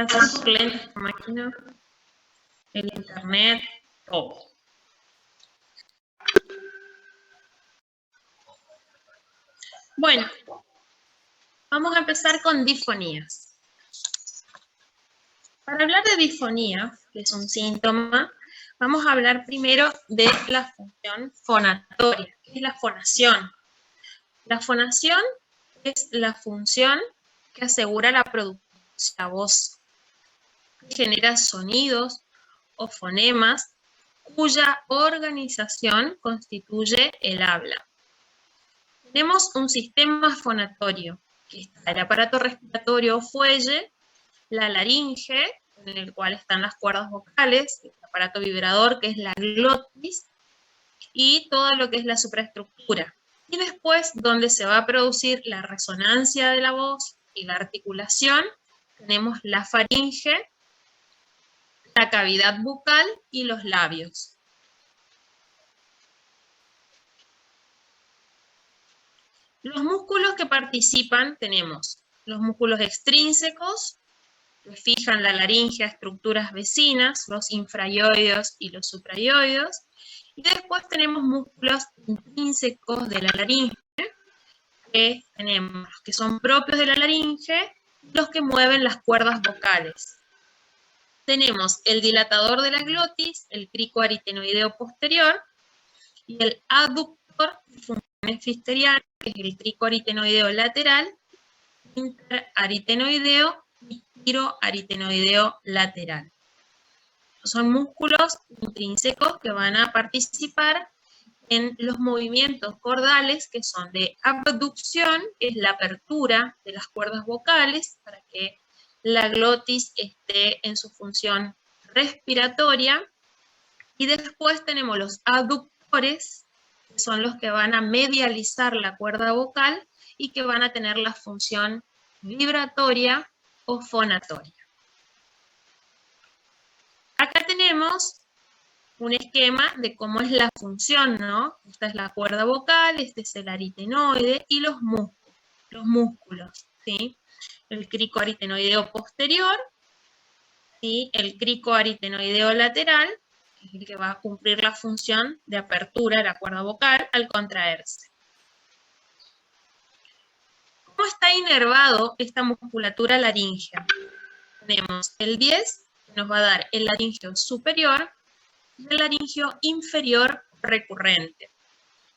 ya sea por lentes, por máquina, el internet, todo. Bueno, vamos a empezar con disfonías. Para hablar de disfonía, que es un síntoma, vamos a hablar primero de la función fonatoria, que es la fonación. La fonación es la función que asegura la producción de la voz, que genera sonidos o fonemas cuya organización constituye el habla. Tenemos un sistema fonatorio, que está el aparato respiratorio o fuelle, la laringe, en el cual están las cuerdas vocales, el aparato vibrador, que es la glotis, y todo lo que es la supraestructura. Y después, donde se va a producir la resonancia de la voz y la articulación, tenemos la faringe, la cavidad bucal y los labios. Los músculos que participan tenemos los músculos extrínsecos, que fijan la laringe a estructuras vecinas, los infraioideos y los supraioideos, y después tenemos músculos intrínsecos de la laringe, que tenemos los que son propios de la laringe, los que mueven las cuerdas vocales. Tenemos el dilatador de la glotis, el cricoaritenoideo posterior, y el aductor de funciones fisterianas, que es el cricoaritenoideo lateral, interaritenoideo y tiroaritenoideo lateral. Son músculos intrínsecos que van a participar en los movimientos cordales, que son de abducción, que es la apertura de las cuerdas vocales para que la glotis esté en su función respiratoria, y después tenemos los aductores, que son los que van a medializar la cuerda vocal y que van a tener la función vibratoria o fonatoria. Acá tenemos un esquema de cómo es la función, ¿no? Esta es la cuerda vocal, este es el aritenoide y los músculos, ¿sí? El cricoaritenoideo posterior y el cricoaritenoideo lateral, que es el que va a cumplir la función de apertura de la cuerda vocal al contraerse. ¿Cómo está inervado esta musculatura laríngea? Tenemos el 10, que nos va a dar el laringio superior, y el laringio inferior recurrente.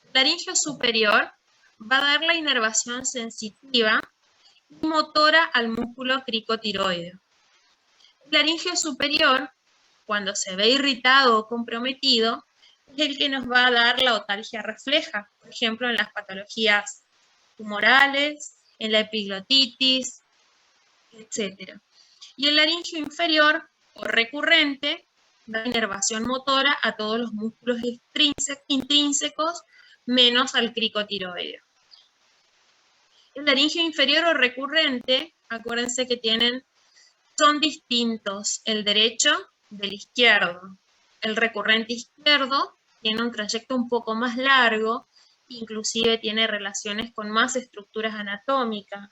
El laringio superior va a dar la inervación sensitiva y motora al músculo cricotiroideo. El laringio superior, cuando se ve irritado o comprometido, es el que nos va a dar la otalgia refleja, por ejemplo, en las patologías tumorales, en la epiglotitis, etc. Y el laringio inferior o recurrente da inervación motora a todos los músculos intrínsecos, menos al cricotiroideo. El laringio inferior o recurrente, acuérdense que son distintos el derecho del izquierdo. El recurrente izquierdo tiene un trayecto un poco más largo, inclusive tiene relaciones con más estructuras anatómicas,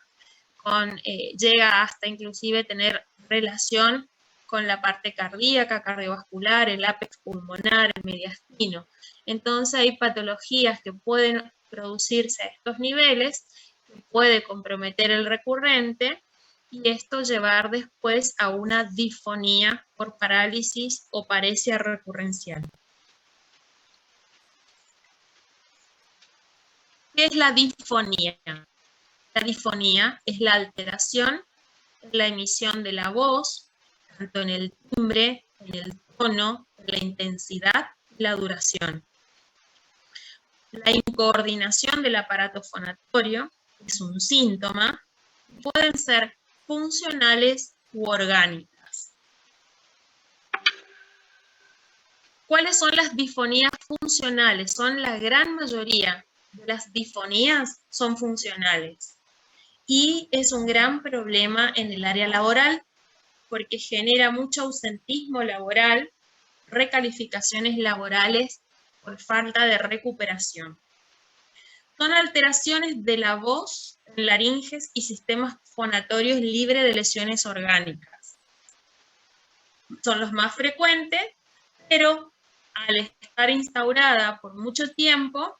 llega hasta inclusive tener relación con la parte cardíaca, cardiovascular, el ápex pulmonar, el mediastino. Entonces hay patologías que pueden producirse a estos niveles, que puede comprometer el recurrente, y esto llevar después a una disfonía por parálisis o paresia recurrencial. ¿Qué es la disfonía? La disfonía es la alteración en la emisión de la voz, tanto en el timbre, en el tono, en la intensidad y la duración. La incoordinación del aparato fonatorio es un síntoma, pueden ser funcionales u orgánicas. ¿Cuáles son las disfonías funcionales? Son la gran mayoría de las disfonías son funcionales. Y es un gran problema en el área laboral porque genera mucho ausentismo laboral, recalificaciones laborales por falta de recuperación. Son alteraciones de la voz, laringes y sistemas fonatorios libres de lesiones orgánicas. son los más frecuentes, pero al estar instaurada por mucho tiempo,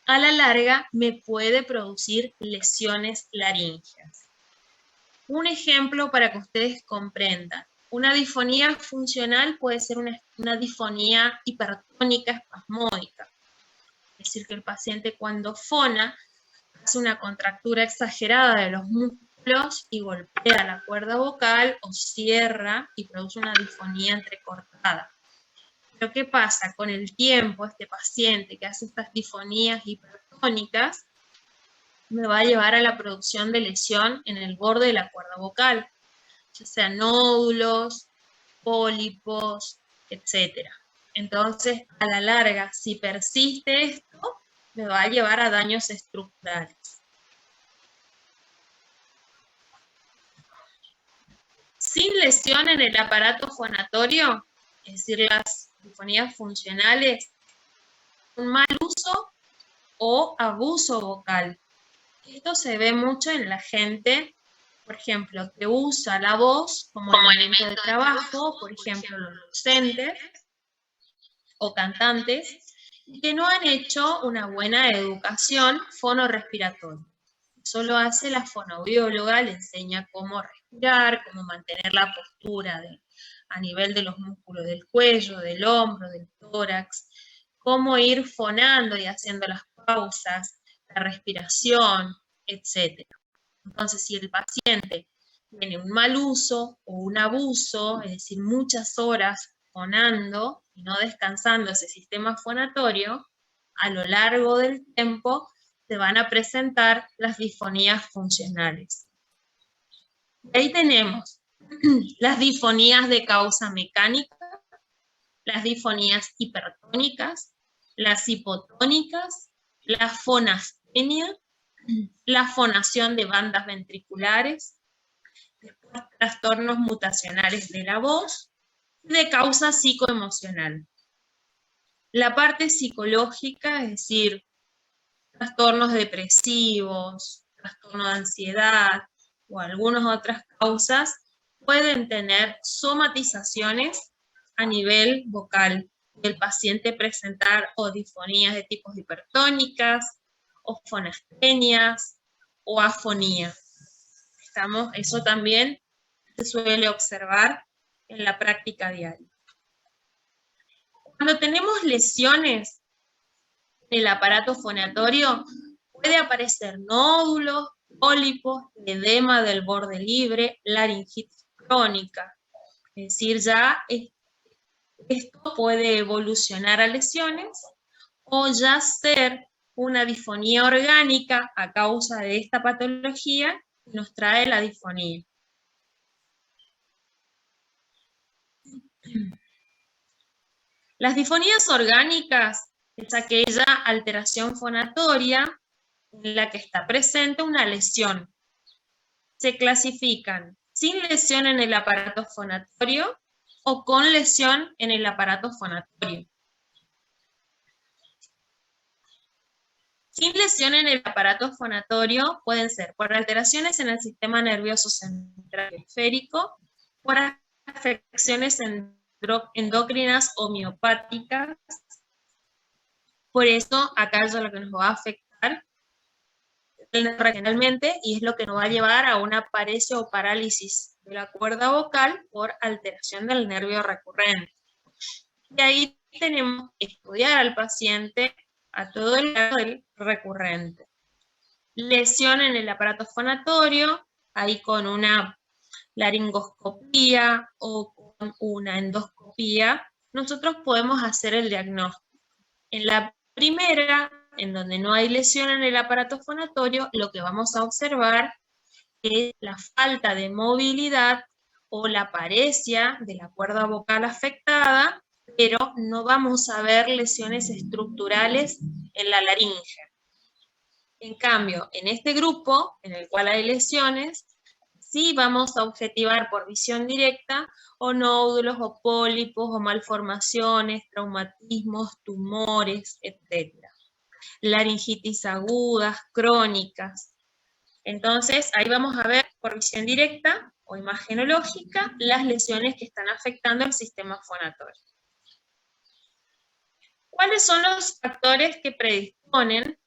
a la larga me puede producir lesiones laríngeas. Un ejemplo para que ustedes comprendan. Una disfonía funcional puede ser una disfonía hipertónica espasmódica. Es decir, que el paciente cuando fona hace una contractura exagerada de los músculos y golpea la cuerda vocal o cierra y produce una disfonía entrecortada. Pero ¿qué pasa? Con el tiempo, este paciente que hace estas disfonías hipertónicas me va a llevar a la producción de lesión en el borde de la cuerda vocal, ya sea nódulos, pólipos, etc. Entonces, a la larga, si persiste esto, me va a llevar a daños estructurales. Sin lesión en el aparato fonatorio, es decir, las disfonías funcionales, un mal uso o abuso vocal. Esto se ve mucho en la gente, por ejemplo, que usa la voz como elemento de trabajo, por ejemplo, los docentes o cantantes, que no han hecho una buena educación fonorrespiratoria. Eso lo hace la fonoaudióloga, le enseña cómo respirar, cómo mantener la postura a nivel de los músculos del cuello, del hombro, del tórax, cómo ir fonando y haciendo las pausas, la respiración, etc. Entonces, si el paciente tiene un mal uso o un abuso, es decir, muchas horas fonando y no descansando ese sistema fonatorio, a lo largo del tiempo se van a presentar las disfonías funcionales. Y ahí tenemos las disfonías de causa mecánica, las disfonías hipertónicas, las hipotónicas, la fonastenia, la fonación de bandas ventriculares, después trastornos mutacionales de la voz, de causa psicoemocional. La parte psicológica, es decir, trastornos depresivos, trastorno de ansiedad o algunas otras causas, pueden tener somatizaciones a nivel vocal. El paciente presentar o disfonías de tipos hipertónicas, o fonastenias, o afonía. Eso también se suele observar en la práctica diaria. Cuando tenemos lesiones en el aparato fonatorio, puede aparecer nódulos, pólipos, edema del borde libre, laringitis crónica. Es decir, ya esto puede evolucionar a lesiones o ya ser una disfonía orgánica a causa de esta patología que nos trae la disfonía. Las disfonías orgánicas es aquella alteración fonatoria en la que está presente una lesión. Se clasifican sin lesión en el aparato fonatorio o con lesión en el aparato fonatorio. Sin lesión en el aparato fonatorio pueden ser por alteraciones en el sistema nervioso central periférico, por afecciones endócrinas homeopáticas. Por eso acá es lo que nos va a afectar regionalmente y es lo que nos va a llevar a una paresia o parálisis de la cuerda vocal por alteración del nervio recurrente. Y ahí tenemos que estudiar al paciente a todo el lado del recurrente. Lesión en el aparato fonatorio, ahí con una laringoscopía o con una endoscopía, nosotros podemos hacer el diagnóstico. En la primera, en donde no hay lesión en el aparato fonatorio, lo que vamos a observar es la falta de movilidad o la paresia de la cuerda vocal afectada, pero no vamos a ver lesiones estructurales en la laringe. En cambio, en este grupo, en el cual hay lesiones, sí vamos a objetivar por visión directa o nódulos, o pólipos, o malformaciones, traumatismos, tumores, etc. Laringitis agudas, crónicas. Entonces, ahí vamos a ver por visión directa o imagenológica las lesiones que están afectando el sistema fonatorio. ¿Cuáles son los factores que predisponen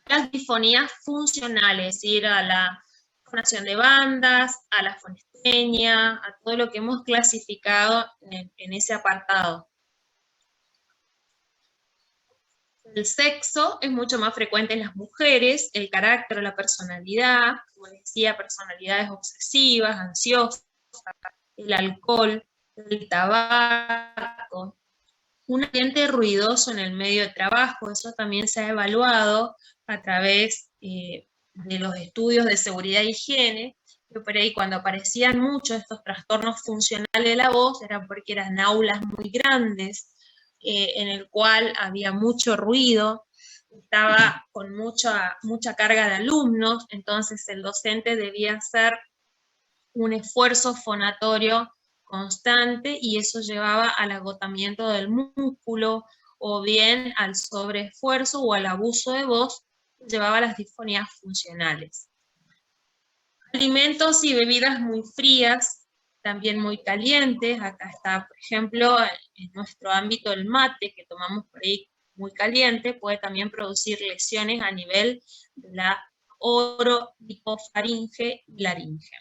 a las disfonías funcionales? Es decir, a la fonación de bandas, a la fonestenia, a todo lo que hemos clasificado en ese apartado. El sexo es mucho más frecuente en las mujeres, el carácter o la personalidad, como les decía, personalidades obsesivas, ansiosas, el alcohol, el tabaco, un ambiente ruidoso en el medio de trabajo, eso también se ha evaluado a través de los estudios de seguridad e higiene, que por ahí cuando aparecían muchos estos trastornos funcionales de la voz, era porque eran aulas muy grandes, en el cual había mucho ruido, estaba con mucha carga de alumnos, entonces el docente debía hacer un esfuerzo fonatorio constante y eso llevaba al agotamiento del músculo o bien al sobreesfuerzo o al abuso de voz, llevaba a las disfonías funcionales. Alimentos y bebidas muy frías, también muy calientes. Acá está, por ejemplo, en nuestro ámbito el mate, que tomamos por ahí muy caliente, puede también producir lesiones a nivel de la orofaringe y laringe.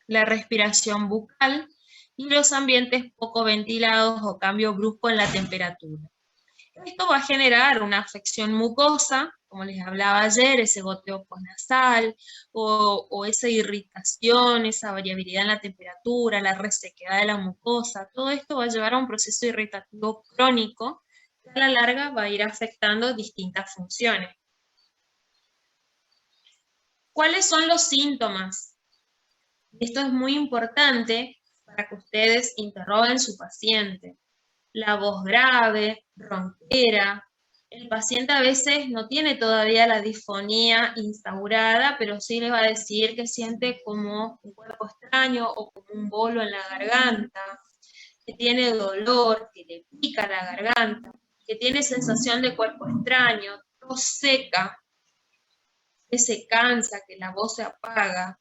La respiración bucal y los ambientes poco ventilados o cambio brusco en la temperatura. Esto va a generar una afección mucosa, como les hablaba ayer, ese goteo posnasal, o esa irritación, esa variabilidad en la temperatura, la resequedad de la mucosa, todo esto va a llevar a un proceso irritativo crónico que a la larga va a ir afectando distintas funciones. ¿Cuáles son los síntomas? Esto es muy importante para que ustedes interroguen a su paciente. La voz grave, ronquera. El paciente a veces no tiene todavía la disfonía instaurada, pero sí les va a decir que siente como un cuerpo extraño o como un bolo en la garganta, que tiene dolor, que le pica la garganta, que tiene sensación de cuerpo extraño, tos seca, que se cansa, que la voz se apaga.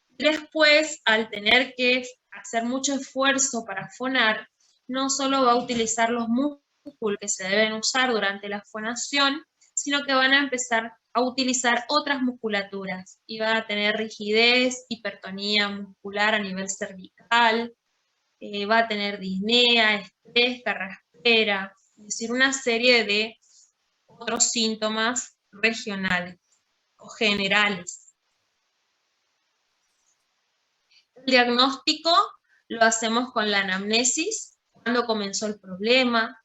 Después, al tener que hacer mucho esfuerzo para fonar, no solo va a utilizar los músculos que se deben usar durante la fonación, sino que van a empezar a utilizar otras musculaturas y va a tener rigidez, hipertonía muscular a nivel cervical, va a tener disnea, estrés, carraspera, es decir, una serie de otros síntomas regionales o generales. El diagnóstico lo hacemos con la anamnesis, cuándo comenzó el problema,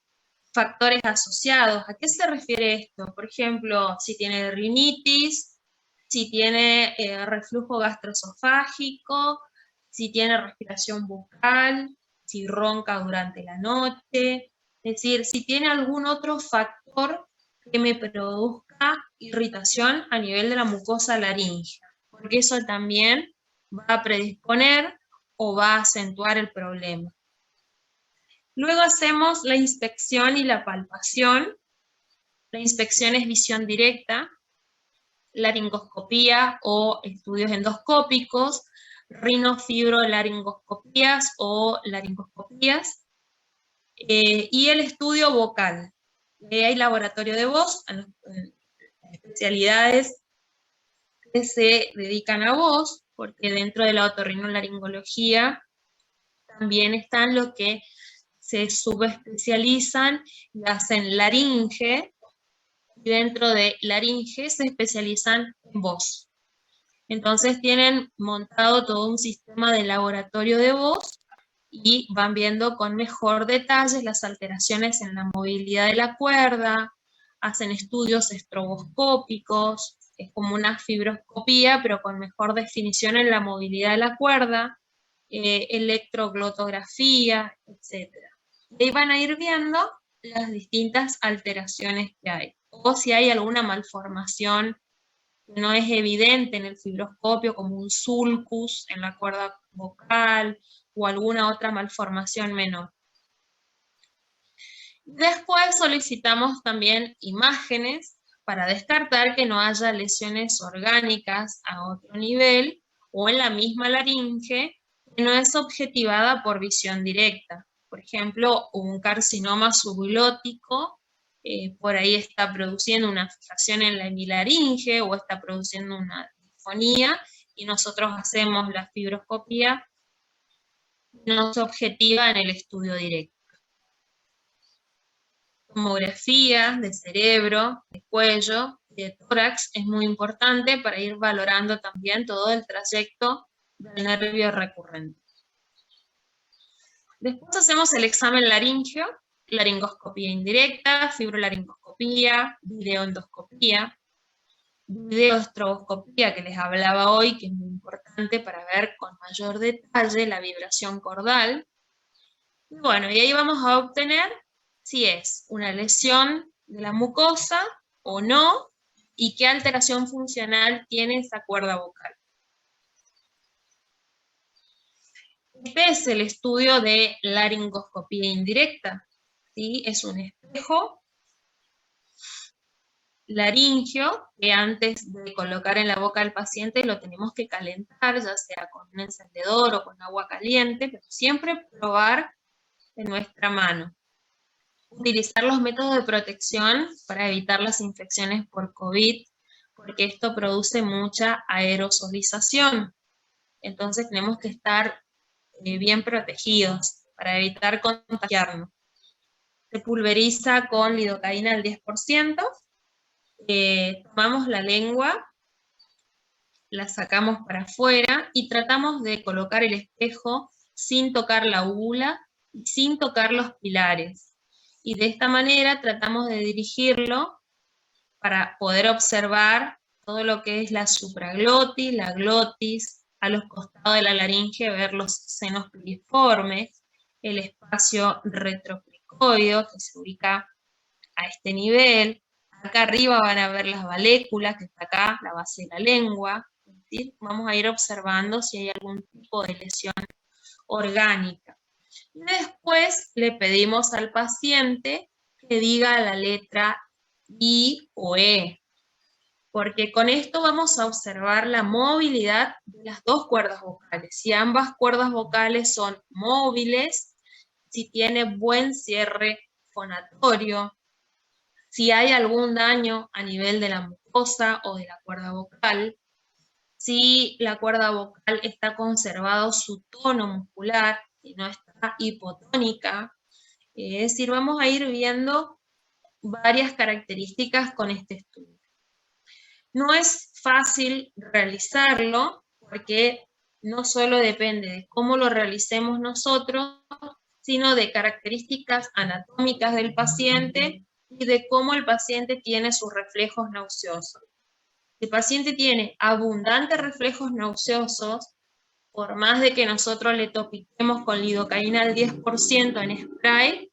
factores asociados. ¿A qué se refiere esto? Por ejemplo, si tiene rinitis, si tiene reflujo gastroesofágico, si tiene respiración bucal, si ronca durante la noche, es decir, si tiene algún otro factor que me produzca irritación a nivel de la mucosa laríngea, porque eso también va a predisponer o va a acentuar el problema. Luego hacemos la inspección y la palpación. La inspección es visión directa, laringoscopía o estudios endoscópicos, rinofibrolaringoscopías o laringoscopías, y el estudio vocal. Hay laboratorio de voz, especialidades que se dedican a voz, porque dentro de la otorrinolaringología también están los que se subespecializan y hacen laringe, y dentro de laringe se especializan en voz. Entonces tienen montado todo un sistema de laboratorio de voz y van viendo con mejor detalle las alteraciones en la movilidad de la cuerda, hacen estudios estroboscópicos, es como una fibroscopía, pero con mejor definición en la movilidad de la cuerda, electroglotografía, etc. Y ahí van a ir viendo las distintas alteraciones que hay, o si hay alguna malformación que no es evidente en el fibroscopio, como un sulcus en la cuerda vocal, o alguna otra malformación menor. Después solicitamos también imágenes para descartar que no haya lesiones orgánicas a otro nivel o en la misma laringe, que no es objetivada por visión directa. Por ejemplo, un carcinoma subglótico, por ahí está produciendo una fijación en la hemilaringe o está produciendo una disfonía, y nosotros hacemos la fibroscopía, no se objetiva en el estudio directo. Tomografía de cerebro, de cuello, de tórax es muy importante para ir valorando también todo el trayecto del nervio recurrente. Después hacemos el examen laringio, laringoscopía indirecta, fibrolaringoscopía, videoendoscopía, videoestroboscopía que les hablaba hoy, que es muy importante para ver con mayor detalle la vibración cordal. Y bueno, y ahí vamos a obtener si es una lesión de la mucosa o no, y qué alteración funcional tiene esa cuerda vocal. Este es el estudio de laringoscopía indirecta, ¿sí? Es un espejo laringio que antes de colocar en la boca del paciente lo tenemos que calentar, ya sea con un encendedor o con agua caliente, pero siempre probar en nuestra mano. Utilizar los métodos de protección para evitar las infecciones por COVID, porque esto produce mucha aerosolización. Entonces tenemos que estar bien protegidos para evitar contagiarnos. Se pulveriza con lidocaína al 10%, tomamos la lengua, la sacamos para afuera y tratamos de colocar el espejo sin tocar la úvula y sin tocar los pilares. Y de esta manera tratamos de dirigirlo para poder observar todo lo que es la supraglotis, la glotis, a los costados de la laringe ver los senos piriformes, el espacio retrocricoideo que se ubica a este nivel. Acá arriba van a ver las valéculas, que está acá, la base de la lengua. ¿Sí? Vamos a ir observando si hay algún tipo de lesión orgánica. Y después le pedimos al paciente que diga la letra I o E, porque con esto vamos a observar la movilidad de las dos cuerdas vocales. Si ambas cuerdas vocales son móviles, si tiene buen cierre fonatorio, si hay algún daño a nivel de la mucosa o de la cuerda vocal, si la cuerda vocal está conservado su tono muscular y no está hipotónica. Es decir, vamos a ir viendo varias características con este estudio. No es fácil realizarlo porque no solo depende de cómo lo realicemos nosotros, sino de características anatómicas del paciente y de cómo el paciente tiene sus reflejos nauseosos. Si el paciente tiene abundantes reflejos nauseosos, por más de que nosotros le topiquemos con lidocaína al 10% en spray,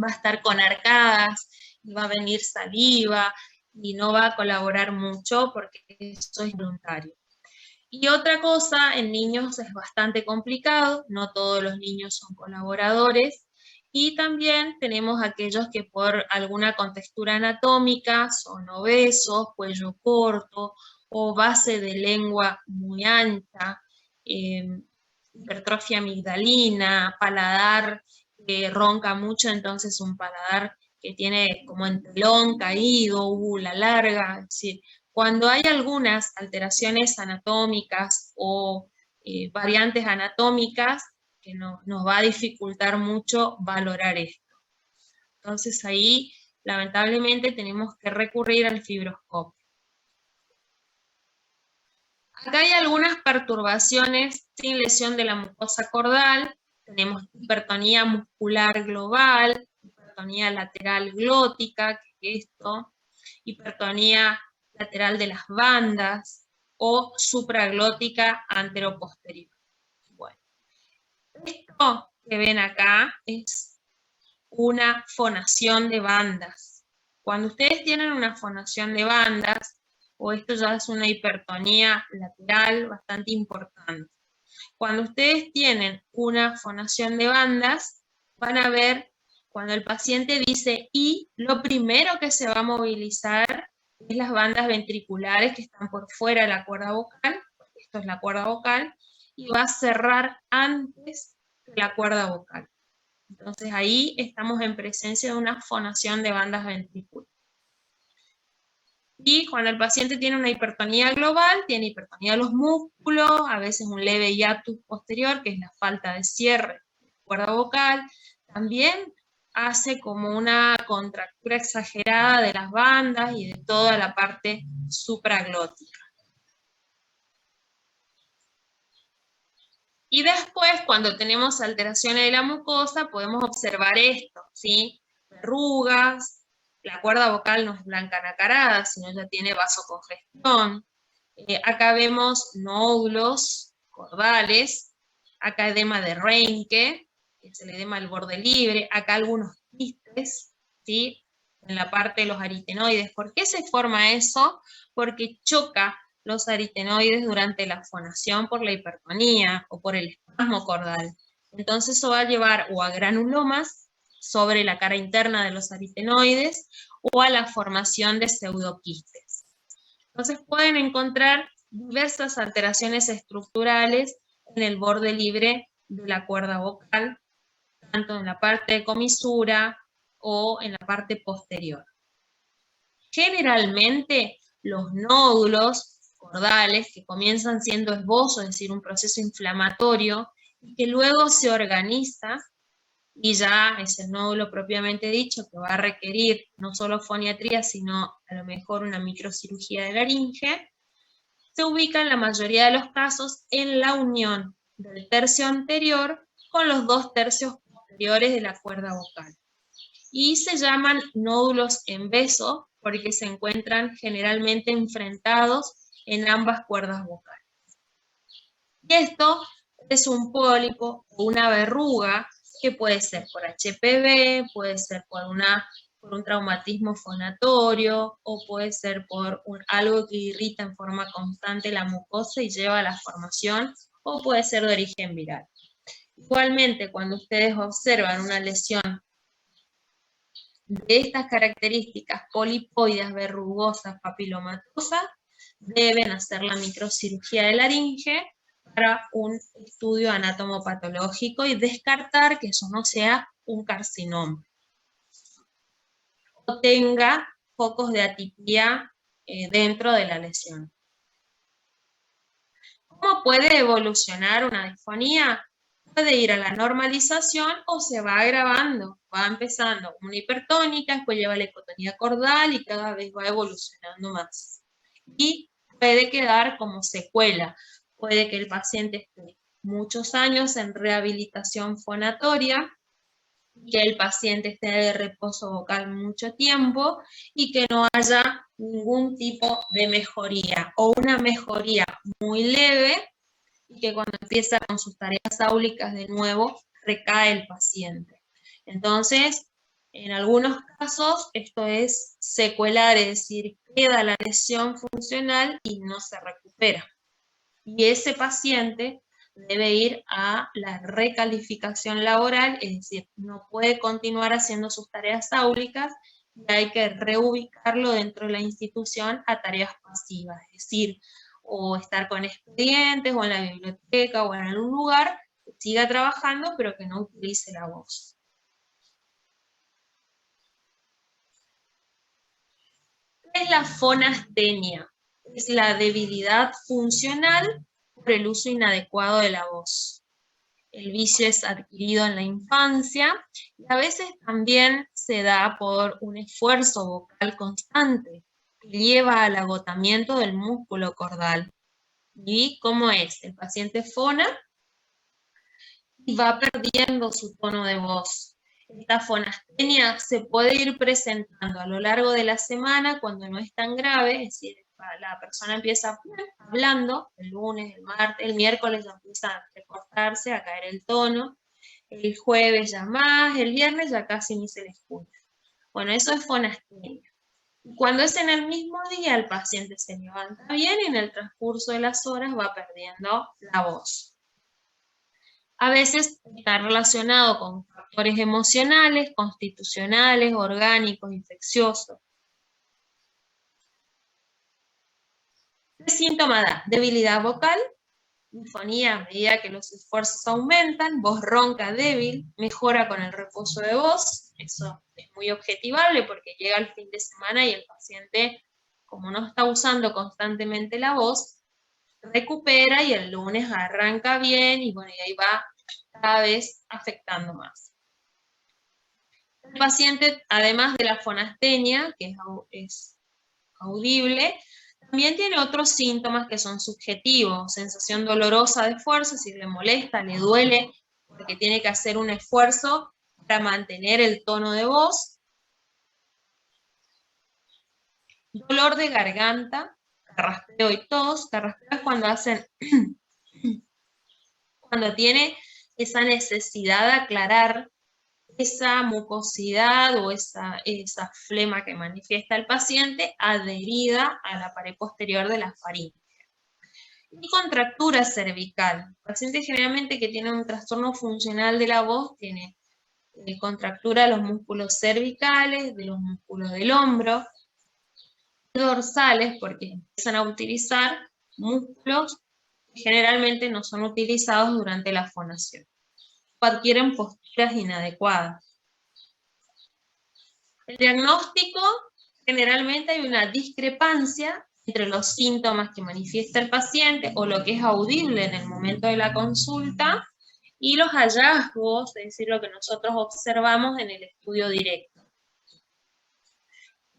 va a estar con arcadas, y va a venir saliva, y no va a colaborar mucho porque eso es voluntario. Y otra cosa, en niños es bastante complicado, no todos los niños son colaboradores, y también tenemos aquellos que por alguna contextura anatómica son obesos, cuello corto, o base de lengua muy ancha, hipertrofia amigdalina, paladar que ronca mucho, entonces un paladar que tiene como entrelón caído, úvula larga, es decir, cuando hay algunas alteraciones anatómicas o variantes anatómicas, que nos va a dificultar mucho valorar esto. Entonces ahí, lamentablemente, tenemos que recurrir al fibroscopio. Acá hay algunas perturbaciones sin lesión de la mucosa cordal. Tenemos hipertonía muscular global, hipertonía lateral glótica, que es esto, hipertonía lateral de las bandas, o supraglótica anteroposterior. Bueno, esto que ven acá es una fonación de bandas. Cuando ustedes tienen una fonación de bandas, o esto ya es una hipertonía lateral bastante importante. Cuando ustedes tienen una fonación de bandas, van a ver, cuando el paciente dice I, lo primero que se va a movilizar es las bandas ventriculares que están por fuera de la cuerda vocal. Esto esto es la cuerda vocal, y va a cerrar antes que la cuerda vocal. Entonces ahí estamos en presencia de una fonación de bandas ventriculares. Y cuando el paciente tiene una hipertonía global, tiene hipertonía de los músculos, a veces un leve hiatus posterior, que es la falta de cierre de la cuerda vocal, también hace como una contractura exagerada de las bandas y de toda la parte supraglótica. Y después, cuando tenemos alteraciones de la mucosa, podemos observar esto, ¿sí? Verrugas, la cuerda vocal no es blanca nacarada, sino ya tiene vasocongestión. Acá vemos nódulos cordales, acá edema de Reinke, que es el edema del borde libre, acá algunos quistes, ¿sí? En la parte de los aritenoides. ¿Por qué se forma eso? Porque choca los aritenoides durante la fonación por la hipertonía o por el espasmo cordal. Entonces eso va a llevar o a granulomas sobre la cara interna de los aritenoides o a la formación de pseudoquistes. Entonces pueden encontrar diversas alteraciones estructurales en el borde libre de la cuerda vocal, tanto en la parte de comisura o en la parte posterior. Generalmente los nódulos cordales que comienzan siendo esbozo, es decir, un proceso inflamatorio, y que luego se organiza y ya es el nódulo propiamente dicho que va a requerir no solo foniatría, sino a lo mejor una microcirugía de laringe, se ubica en la mayoría de los casos en la unión del tercio anterior con los 2 tercios posteriores de la cuerda vocal. Y se llaman nódulos en beso porque se encuentran generalmente enfrentados en ambas cuerdas vocales. Y esto es un pólipo o una verruga que puede ser por HPV, puede ser por un traumatismo fonatorio, o puede ser por algo que irrita en forma constante la mucosa y lleva a la formación, o puede ser de origen viral. Igualmente, cuando ustedes observan una lesión de estas características polipoides, verrugosas, papilomatosas, deben hacer la microcirugía de laringe para un estudio anatomopatológico y descartar que eso no sea un carcinoma o tenga focos de atipia dentro de la lesión. ¿Cómo puede evolucionar una disfonía? Puede ir a la normalización o se va agravando, va empezando una hipertónica, después lleva la hipotonía cordal y cada vez va evolucionando más. Y puede quedar como secuela, puede que el paciente esté muchos años en rehabilitación fonatoria, que el paciente esté de reposo vocal mucho tiempo y que no haya ningún tipo de mejoría o una mejoría muy leve y que cuando empieza con sus tareas áulicas de nuevo recae el paciente. Entonces, en algunos casos esto es secuelar, es decir, queda la lesión funcional y no se recupera. Y ese paciente debe ir a la recalificación laboral, es decir, no puede continuar haciendo sus tareas áulicas y hay que reubicarlo dentro de la institución a tareas pasivas, es decir, o estar con expedientes, o en la biblioteca, o en algún lugar que siga trabajando, pero que no utilice la voz. ¿Qué es la fonastenia? Es la debilidad funcional por el uso inadecuado de la voz. El vicio es adquirido en la infancia y a veces también se da por un esfuerzo vocal constante que lleva al agotamiento del músculo cordal. ¿Y cómo es? El paciente fona y va perdiendo su tono de voz. Esta fonastenia se puede ir presentando a lo largo de la semana cuando no es tan grave, es decir, la persona empieza hablando el lunes, el martes, el miércoles ya empieza a recortarse, a caer el tono, el jueves ya más, el viernes ya casi ni se le escucha. Bueno, eso es fonastenia. Cuando es en el mismo día, el paciente se levanta bien y en el transcurso de las horas va perdiendo la voz. A veces está relacionado con factores emocionales, constitucionales, orgánicos, infecciosos. ¿Qué síntoma da? Debilidad vocal, disfonía a medida que los esfuerzos aumentan, voz ronca débil, mejora con el reposo de voz, eso es muy objetivable porque llega el fin de semana y el paciente, como no está usando constantemente la voz, recupera y el lunes arranca bien y bueno, y ahí va cada vez afectando más. El paciente, además de la fonastenia, que es audible, también tiene otros síntomas que son subjetivos, sensación dolorosa de fuerza, si le molesta, le duele, porque tiene que hacer un esfuerzo para mantener el tono de voz, dolor de garganta, carraspeo y tos. Carraspeo es cuando cuando tiene esa necesidad de aclarar esa mucosidad o esa flema que manifiesta el paciente adherida a la pared posterior de la faringe. Y contractura cervical. El paciente generalmente que tiene un trastorno funcional de la voz tiene contractura de los músculos cervicales, de los músculos del hombro, dorsales, porque empiezan a utilizar músculos que generalmente no son utilizados durante la fonación, o adquieren posturas inadecuadas. El diagnóstico, generalmente hay una discrepancia entre los síntomas que manifiesta el paciente o lo que es audible en el momento de la consulta y los hallazgos, es decir, lo que nosotros observamos en el estudio directo.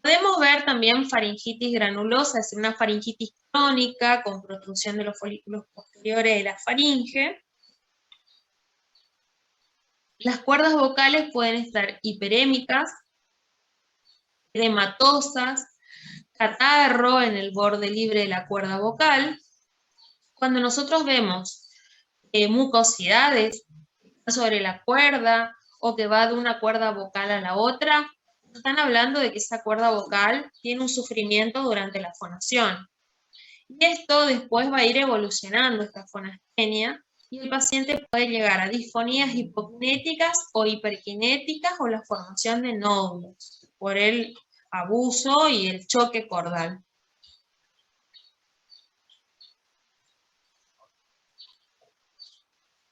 Podemos ver también faringitis granulosa, es decir, una faringitis crónica con protrusión de los folículos posteriores de la faringe. Las cuerdas vocales pueden estar hiperémicas, edematosas, catarro en el borde libre de la cuerda vocal. Cuando nosotros vemos mucosidades sobre la cuerda o que va de una cuerda vocal a la otra, están hablando de que esa cuerda vocal tiene un sufrimiento durante la fonación. Y esto después va a ir evolucionando esta fonastenia y el paciente puede llegar a disfonías hipokinéticas o hiperkinéticas o la formación de nódulos por el abuso y el choque cordal.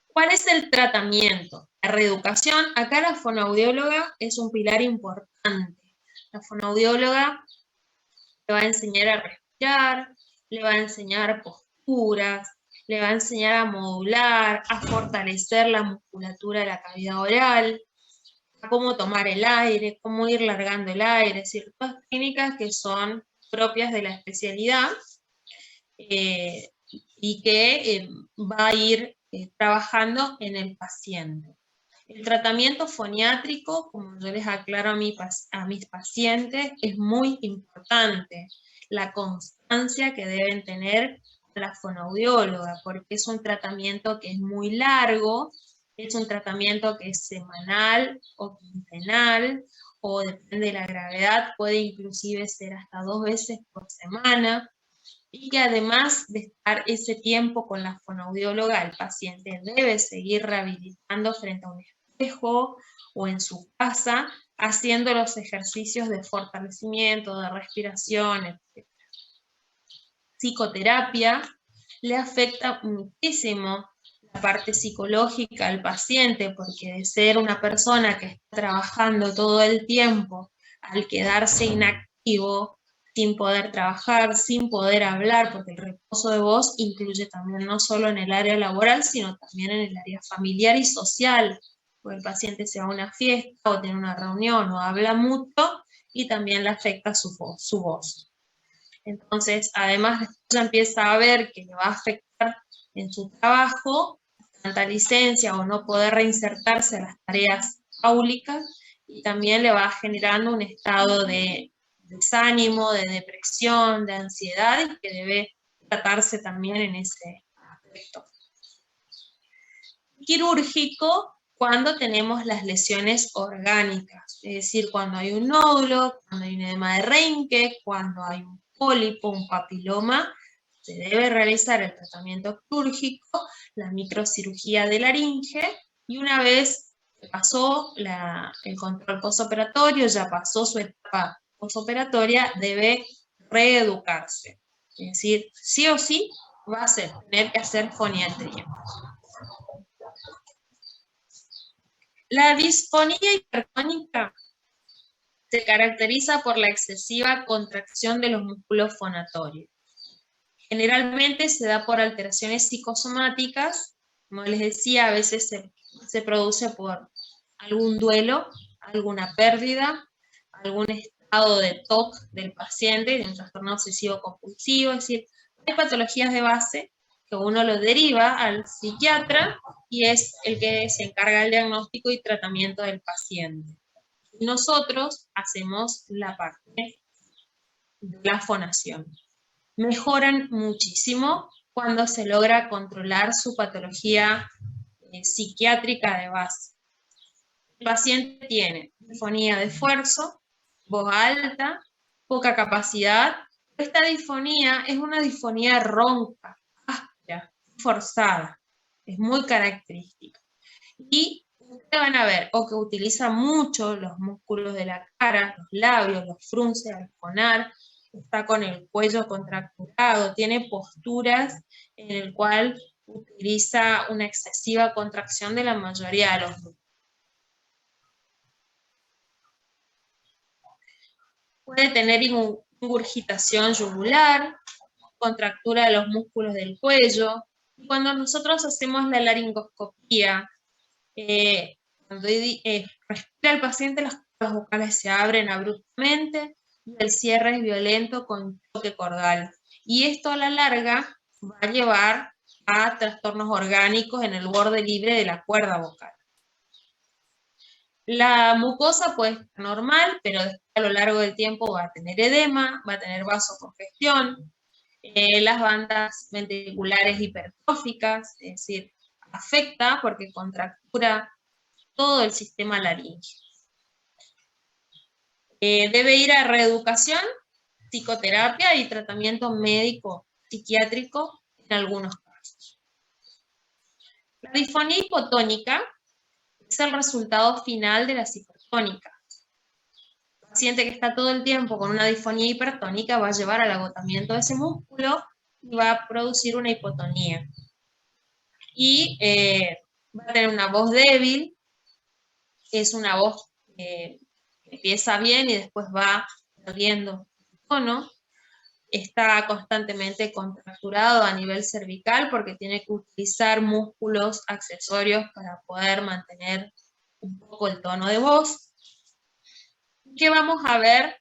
¿Cuál es el tratamiento? La reeducación. Acá la fonoaudióloga es un pilar importante. La fonoaudióloga le va a enseñar a respirar, le va a enseñar posturas, le va a enseñar a modular, a fortalecer la musculatura de la cavidad oral, a cómo tomar el aire, cómo ir largando el aire, es decir, todas técnicas que son propias de la especialidad y que va a ir trabajando en el paciente. El tratamiento foniátrico, como yo les aclaro a mis pacientes, es muy importante. La constancia que deben tener la fonoaudióloga, porque es un tratamiento que es muy largo, es un tratamiento que es semanal o quincenal, o depende de la gravedad, puede inclusive ser hasta 2 veces por semana, y que además de estar ese tiempo con la fonoaudióloga, el paciente debe seguir rehabilitando frente a un espejo o en su casa, haciendo los ejercicios de fortalecimiento, de respiración, etc. Psicoterapia le afecta muchísimo la parte psicológica al paciente, porque de ser una persona que está trabajando todo el tiempo, al quedarse inactivo, sin poder trabajar, sin poder hablar, porque el reposo de voz incluye también no solo en el área laboral, sino también en el área familiar y social, porque el paciente se va a una fiesta o tiene una reunión o habla mucho y también le afecta su voz. Entonces, además, después ya empieza a ver que le va a afectar en su trabajo, tanta licencia o no poder reinsertarse a las tareas áulicas, y también le va generando un estado de desánimo, de depresión, de ansiedad, y que debe tratarse también en ese aspecto. Quirúrgico, cuando tenemos las lesiones orgánicas, es decir, cuando hay un nódulo, cuando hay un edema de Reinke, cuando hay un pólipo, un papiloma, se debe realizar el tratamiento quirúrgico, la microcirugía de laringe, y una vez que pasó el control postoperatorio, ya pasó su etapa postoperatoria, debe reeducarse. Es decir, sí o sí va a tener que hacer foniatría. La disfonía hipertónica se caracteriza por la excesiva contracción de los músculos fonatorios. Generalmente se da por alteraciones psicosomáticas, como les decía, a veces se produce por algún duelo, alguna pérdida, algún estado de TOC del paciente, de un trastorno obsesivo compulsivo, es decir, hay patologías de base que uno lo deriva al psiquiatra y es el que se encarga del diagnóstico y tratamiento del paciente. Nosotros hacemos la parte de la fonación. Mejoran muchísimo cuando se logra controlar su patología psiquiátrica de base. El paciente tiene disfonía de esfuerzo, voz alta, poca capacidad. Esta disfonía es una disfonía ronca, áspera, forzada, es muy característica. Y ustedes van a ver o que utiliza mucho los músculos de la cara, los labios, los frunce al fonar, está con el cuello contracturado, tiene posturas en el cual utiliza una excesiva contracción de la mayoría de los músculos. Puede tener ingurgitación yugular, contractura de los músculos del cuello. Cuando nosotros hacemos la laringoscopía, cuando respira el paciente, las cuerdas vocales se abren abruptamente y el cierre es violento con choque cordal. Y esto a la larga va a llevar a trastornos orgánicos en el borde libre de la cuerda vocal. La mucosa puede estar normal, pero a lo largo del tiempo va a tener edema, va a tener vasocongestión, las bandas ventriculares hipertróficas, es decir, afecta porque contractura todo el sistema laríngeo. Debe ir a reeducación, psicoterapia y tratamiento médico psiquiátrico en algunos casos. La disfonía hipotónica es el resultado final de la hipertónica. El paciente que está todo el tiempo con una disfonía hipertónica va a llevar al agotamiento de ese músculo y va a producir una hipotonía. Y va a tener una voz débil, es una voz que empieza bien y después va perdiendo tono. Está constantemente contracturado a nivel cervical porque tiene que utilizar músculos accesorios para poder mantener un poco el tono de voz. ¿Qué vamos a ver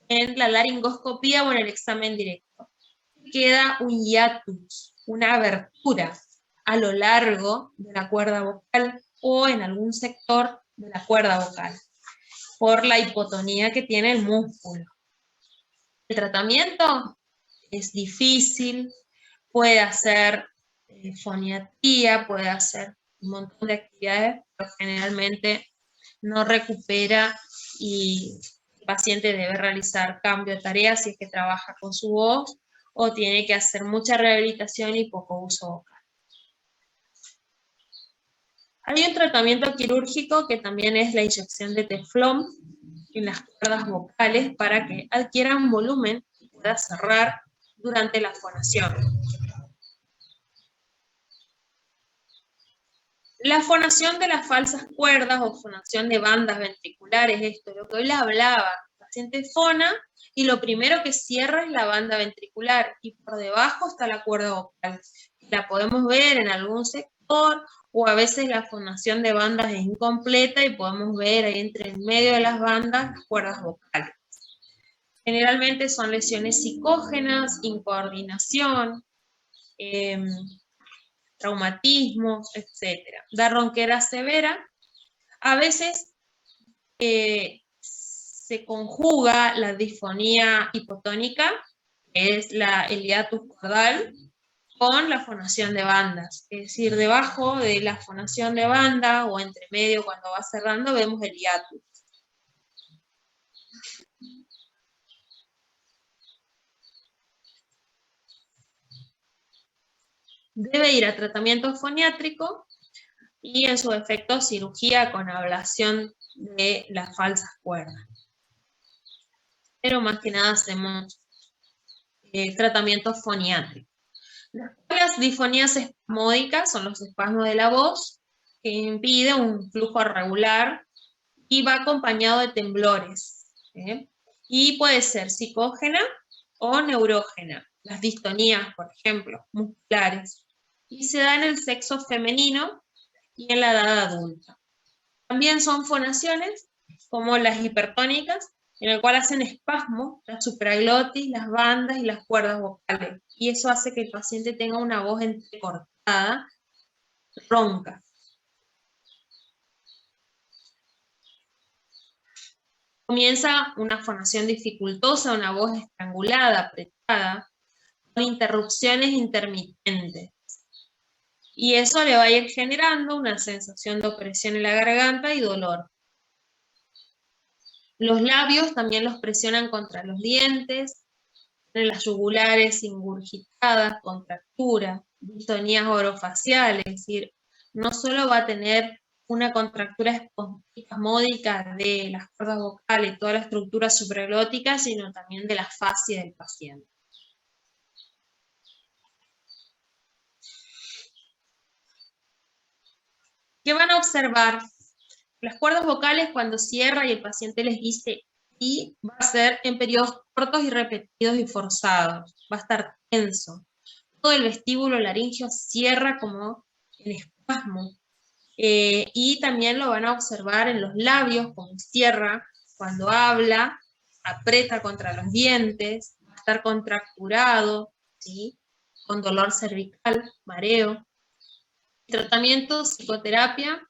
en la laringoscopía o en el examen directo? Queda un hiatus, una abertura a lo largo de la cuerda vocal o en algún sector de la cuerda vocal por la hipotonía que tiene el músculo. El tratamiento es difícil, puede hacer foniatría, puede hacer un montón de actividades, pero generalmente no recupera y el paciente debe realizar cambio de tareas si es que trabaja con su voz o tiene que hacer mucha rehabilitación y poco uso vocal. Hay un tratamiento quirúrgico que también es la inyección de teflón en las cuerdas vocales para que adquieran volumen y pueda cerrar durante la fonación. La fonación de las falsas cuerdas o fonación de bandas ventriculares, esto es lo que hoy les hablaba. El paciente fona y lo primero que cierra es la banda ventricular y por debajo está la cuerda vocal. La podemos ver en algún sector o a veces la fonación de bandas es incompleta y podemos ver ahí entre el medio de las bandas las cuerdas vocales. Generalmente son lesiones psicógenas, incoordinación, traumatismos, etc. Da ronquera severa. A veces se conjuga la disfonía hipotónica, que es el hiatus cordal, con la fonación de bandas. Es decir, debajo de la fonación de banda o entre medio cuando va cerrando vemos el hiatus. Debe ir a tratamiento foniátrico y en su efecto cirugía con ablación de las falsas cuerdas. Pero más que nada hacemos tratamiento foniátrico. Las disfonías espasmódicas son los espasmos de la voz que impide un flujo regular y va acompañado de temblores. Y puede ser psicógena o neurógena. Las distonías, por ejemplo, musculares. Y se da en el sexo femenino y en la edad adulta. También son fonaciones, como las hipertónicas, en el cual hacen espasmo la supraglotis, las bandas y las cuerdas vocales. Y eso hace que el paciente tenga una voz entrecortada, ronca. Comienza una fonación dificultosa, una voz estrangulada, apretada, con interrupciones intermitentes. Y eso le va a ir generando una sensación de opresión en la garganta y dolor. Los labios también los presionan contra los dientes, en las yugulares ingurgitadas, contractura, distonías orofaciales, es decir, no solo va a tener una contractura espasmódica de las cuerdas vocales y toda la estructura supraglótica, sino también de la fascia del paciente. ¿Qué van a observar? Las cuerdas vocales, cuando cierra y el paciente les dice y, va a ser en periodos cortos y repetidos y forzados, va a estar tenso. Todo el vestíbulo laríngeo cierra como en espasmo. Y también lo van a observar en los labios, como cierra cuando habla, aprieta contra los dientes, va a estar contracturado, ¿sí? Con dolor cervical, mareo. Tratamiento, psicoterapia,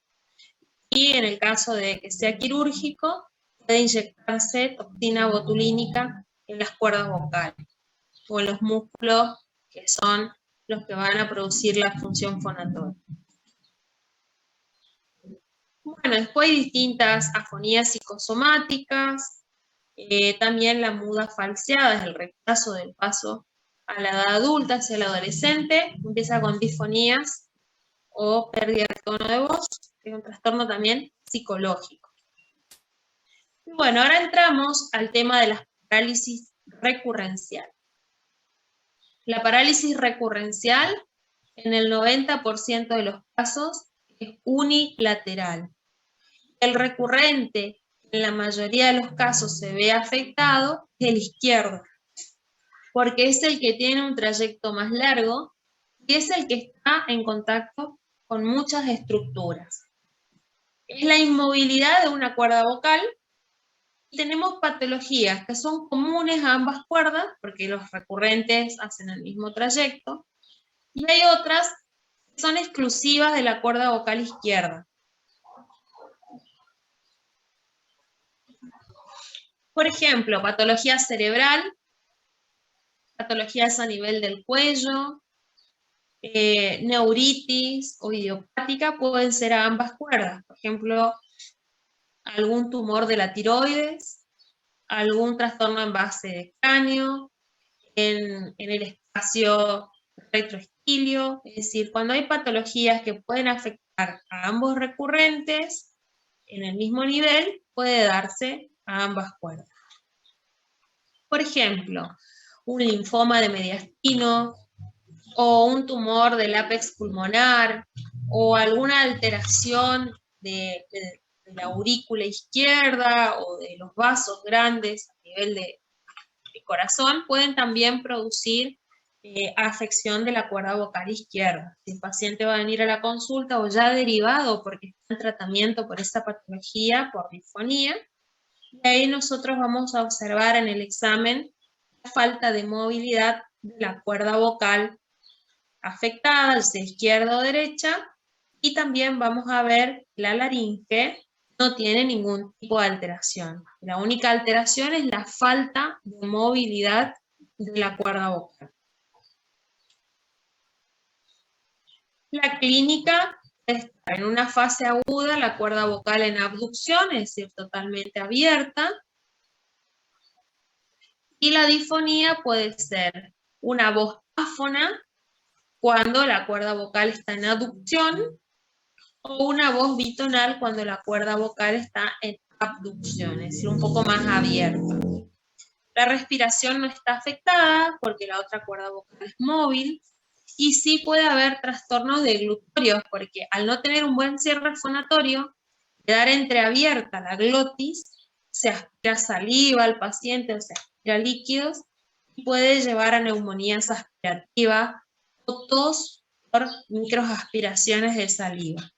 y en el caso de que sea quirúrgico, puede inyectarse toxina botulínica en las cuerdas vocales o en los músculos que son los que van a producir la función fonatoria. Bueno, después hay distintas afonías psicosomáticas, también la muda falseada, es el retraso del paso a la edad adulta hacia el adolescente, empieza con disfonías o pérdida de tono de voz, que es un trastorno también psicológico. Y bueno, ahora entramos al tema de la parálisis recurrencial. La parálisis recurrencial, en el 90% de los casos, es unilateral. El recurrente, en la mayoría de los casos, se ve afectado, es el izquierdo, porque es el que tiene un trayecto más largo y es el que está en contacto con muchas estructuras. Es la inmovilidad de una cuerda vocal. Tenemos patologías que son comunes a ambas cuerdas, porque los recurrentes hacen el mismo trayecto, y hay otras que son exclusivas de la cuerda vocal izquierda. Por ejemplo, patología cerebral, patologías a nivel del cuello, neuritis o idiopática pueden ser a ambas cuerdas. Por ejemplo, algún tumor de la tiroides, algún trastorno en base de cráneo, en el espacio retroesquilio. Es decir, cuando hay patologías que pueden afectar a ambos recurrentes en el mismo nivel, puede darse a ambas cuerdas. Por ejemplo, un linfoma de mediastino, o un tumor del ápex pulmonar, o alguna alteración de la aurícula izquierda, o de los vasos grandes a nivel de corazón, pueden también producir afección de la cuerda vocal izquierda. Si el paciente va a venir a la consulta o ya derivado porque está en tratamiento por esta patología, por disfonía, y ahí nosotros vamos a observar en el examen la falta de movilidad de la cuerda vocal afectada, ya sea izquierda o derecha, y también vamos a ver la laringe no tiene ningún tipo de alteración. La única alteración es la falta de movilidad de la cuerda vocal. La clínica está en una fase aguda, la cuerda vocal en abducción, es decir, totalmente abierta. Y la disfonía puede ser una voz áfona cuando la cuerda vocal está en aducción, o una voz bitonal cuando la cuerda vocal está en abducción, es decir, un poco más abierta. La respiración no está afectada porque la otra cuerda vocal es móvil, y sí puede haber trastornos deglutorios, porque al no tener un buen cierre fonatorio, quedar entreabierta la glotis, se aspira saliva al paciente o se aspira líquidos y puede llevar a neumonías aspirativas o tos por microaspiraciones de saliva.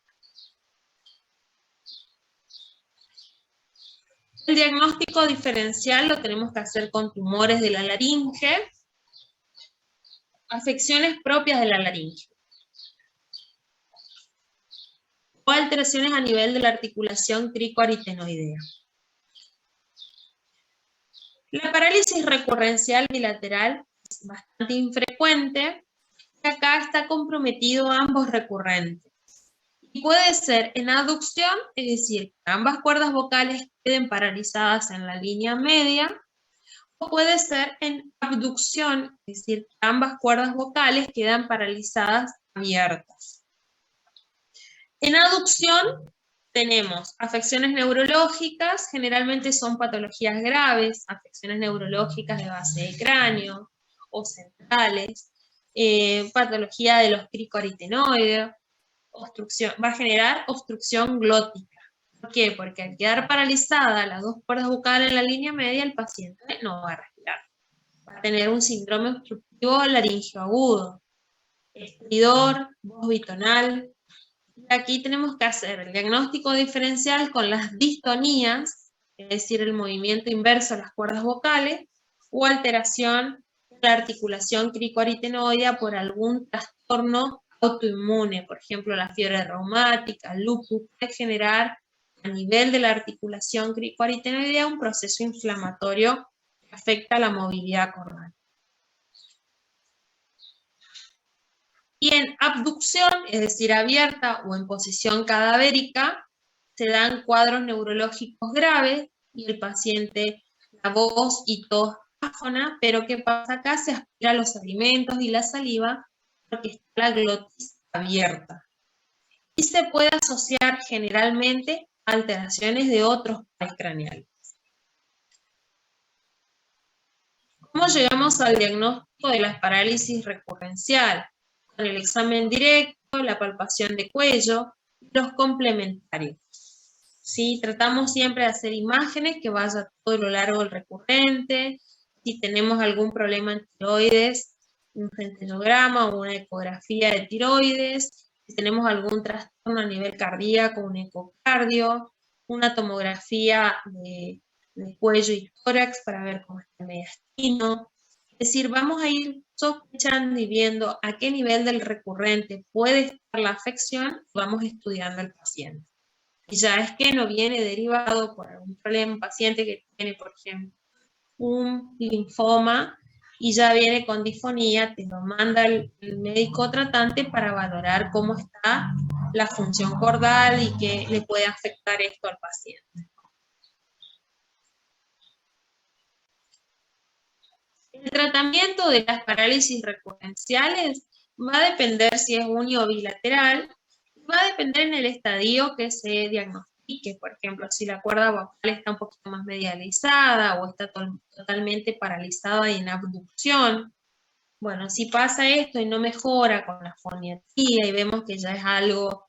El diagnóstico diferencial lo tenemos que hacer con tumores de la laringe, afecciones propias de la laringe, o alteraciones a nivel de la articulación cricoaritenoidea. La parálisis recurrencial bilateral es bastante infrecuente, y acá está comprometido ambos recurrentes. Y puede ser en aducción, es decir, que ambas cuerdas vocales queden paralizadas en la línea media, o puede ser en abducción, es decir, que ambas cuerdas vocales quedan paralizadas abiertas. En aducción tenemos afecciones neurológicas, generalmente son patologías graves, afecciones neurológicas de base de cráneo o centrales, patología de los cricoaritenoides, va a generar obstrucción glótica. ¿Por qué? Porque al quedar paralizada las dos cuerdas vocales en la línea media, el paciente no va a respirar. Va a tener un síndrome obstructivo laringio agudo, estridor, voz bitonal. Aquí tenemos que hacer el diagnóstico diferencial con las distonías, es decir, el movimiento inverso de las cuerdas vocales, o alteración de la articulación cricoaritenoidea por algún trastorno autoinmune, por ejemplo, la fiebre reumática, el lupus, puede generar a nivel de la articulación cricoaritenoidea un proceso inflamatorio que afecta la movilidad corporal. Y en abducción, es decir, abierta o en posición cadavérica, se dan cuadros neurológicos graves y el paciente, la voz y tos áfona, pero ¿qué pasa acá? Se aspira los alimentos y la saliva porque está la glotis abierta. Y se puede asociar generalmente a alteraciones de otros pares craneales. ¿Cómo llegamos al diagnóstico de la parálisis recurrencial? Con el examen directo, la palpación de cuello y los complementarios. ¿Sí? Tratamos siempre de hacer imágenes que vayan todo lo largo del recurrente. Si tenemos algún problema en tiroides, un centellograma o una ecografía de tiroides. Si tenemos algún trastorno a nivel cardíaco, un ecocardio, una tomografía de cuello y tórax para ver cómo está el mediastino. Es decir, vamos a ir sospechando y viendo a qué nivel del recurrente puede estar la afección, vamos estudiando al paciente. Y ya es que no viene derivado por algún problema, un paciente que tiene, por ejemplo, un linfoma y ya viene con disfonía, te lo manda el médico tratante para valorar cómo está la función cordal y qué le puede afectar esto al paciente. El tratamiento de las parálisis recurrenciales va a depender si es uni o bilateral, va a depender en el estadio que se diagnostique. Por ejemplo, si la cuerda vocal está un poquito más medializada o está totalmente paralizada y en abducción. Bueno, si pasa esto y no mejora con la foniatría y vemos que ya es algo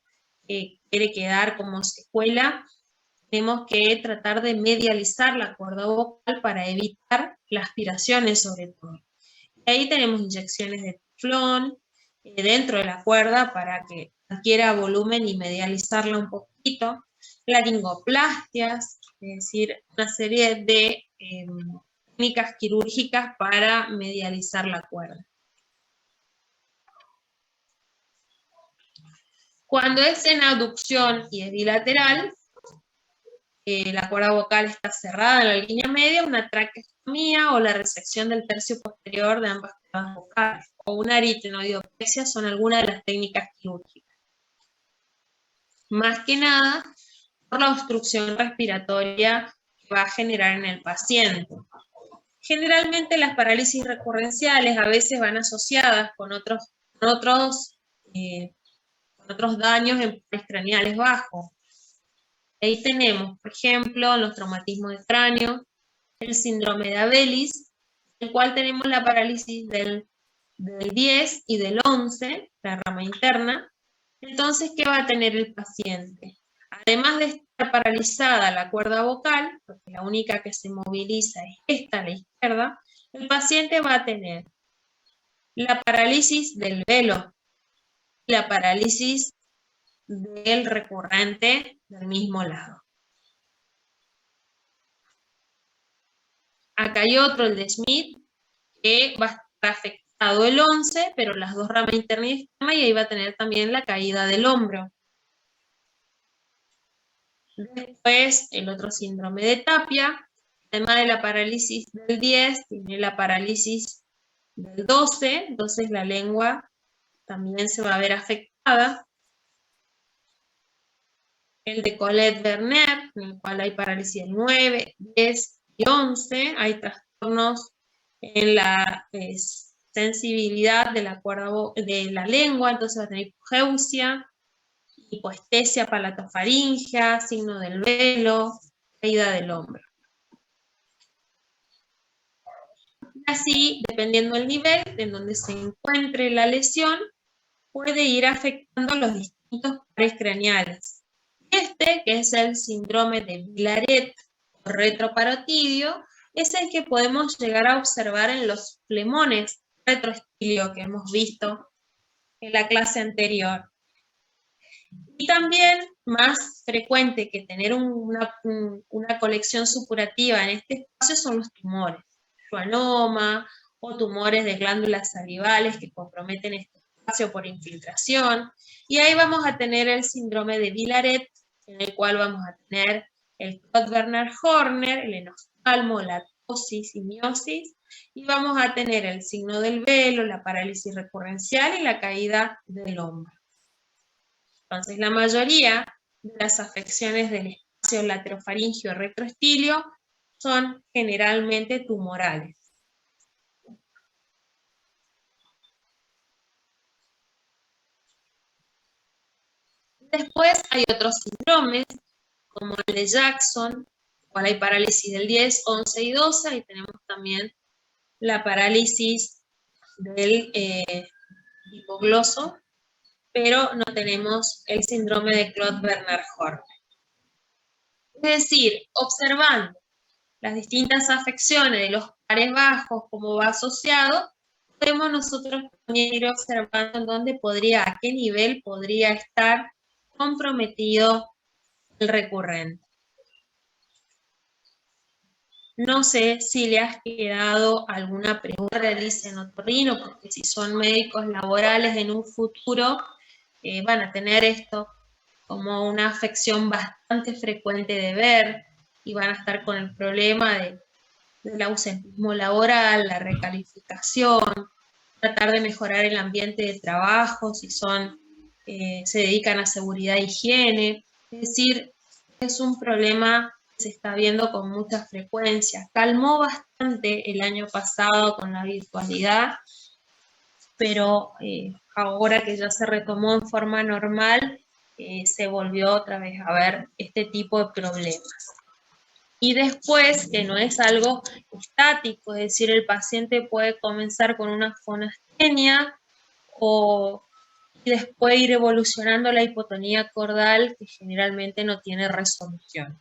que quiere quedar como secuela, tenemos que tratar de medializar la cuerda vocal para evitar las aspiraciones sobre todo. Y ahí tenemos inyecciones de teflón dentro de la cuerda para que adquiera volumen y medializarla un poquito. Laringoplastias, es decir, una serie de técnicas quirúrgicas para medializar la cuerda. Cuando es en abducción y es bilateral, la cuerda vocal está cerrada en la línea media, una traqueostomía o la resección del tercio posterior de ambas cuerdas vocales o una aritenoidopexia son algunas de las técnicas quirúrgicas. Más que nada por la obstrucción respiratoria que va a generar en el paciente. Generalmente las parálisis recurrenciales a veces van asociadas con otros daños en pares craneales bajos. Ahí tenemos, por ejemplo, los traumatismos de cráneo, el síndrome de Abelis, en el cual tenemos la parálisis del del 10 y del 11, la rama interna, entonces, ¿qué va a tener el paciente? Además de estar paralizada la cuerda vocal, porque la única que se moviliza es esta, a la izquierda, el paciente va a tener la parálisis del velo, la parálisis del recurrente del mismo lado. Acá hay otro, el de Smith, que va a estar afectado el 11, pero las dos ramas interna y externa, y ahí va a tener también la caída del hombro. Después, el otro síndrome de Tapia, además de la parálisis del 10, tiene la parálisis del 12, entonces la lengua también se va a ver afectada. El de Colette-Werner, en el cual hay parálisis del 9, 10 y 11, hay trastornos en la sensibilidad de la cuerda de la lengua, entonces va a tener hipogeusia, hipoestesia palatofaringea, signo del velo, caída del hombro. Así, dependiendo del nivel en donde se encuentre la lesión, puede ir afectando los distintos pares craneales. Este, que es el síndrome de Villaret o retroparotidio, es el que podemos llegar a observar en los flemones retroestilio que hemos visto en la clase anterior. Y también, más frecuente que tener una colección supurativa en este espacio son los tumores, schwannoma o tumores de glándulas salivales que comprometen este espacio por infiltración. Y ahí vamos a tener el síndrome de Villaret, en el cual vamos a tener el Creutzfeldt-Jakob-Horner, el enoftalmo, la ptosis y miosis, y vamos a tener el signo del velo, la parálisis recurrencial y la caída del hombro. Entonces, la mayoría de las afecciones del espacio laterofaringio retroestilio son generalmente tumorales. Después hay otros síndromes, como el de Jackson, cual hay parálisis del 10, 11 y 12, y tenemos también la parálisis del hipogloso, pero no tenemos el síndrome de Creutzfeldt-Jakob. Es decir, observando las distintas afecciones de los pares bajos, como va asociado, podemos nosotros también ir observando en dónde podría, a qué nivel podría estar comprometido el recurrente. No sé si le has quedado alguna pregunta, realicen otorrino, porque si son médicos laborales en un futuro, van a tener esto como una afección bastante frecuente de ver y van a estar con el problema del ausentismo laboral, la recalificación, tratar de mejorar el ambiente de trabajo si se dedican a seguridad e higiene. Es decir, es un problema que se está viendo con mucha frecuencia. Calmó bastante el año pasado con la virtualidad, pero ahora que ya se retomó en forma normal, se volvió otra vez a ver este tipo de problemas. Y después, que no es algo estático, es decir, el paciente puede comenzar con una fonastenia y después ir evolucionando la hipotonía cordal, que generalmente no tiene resolución.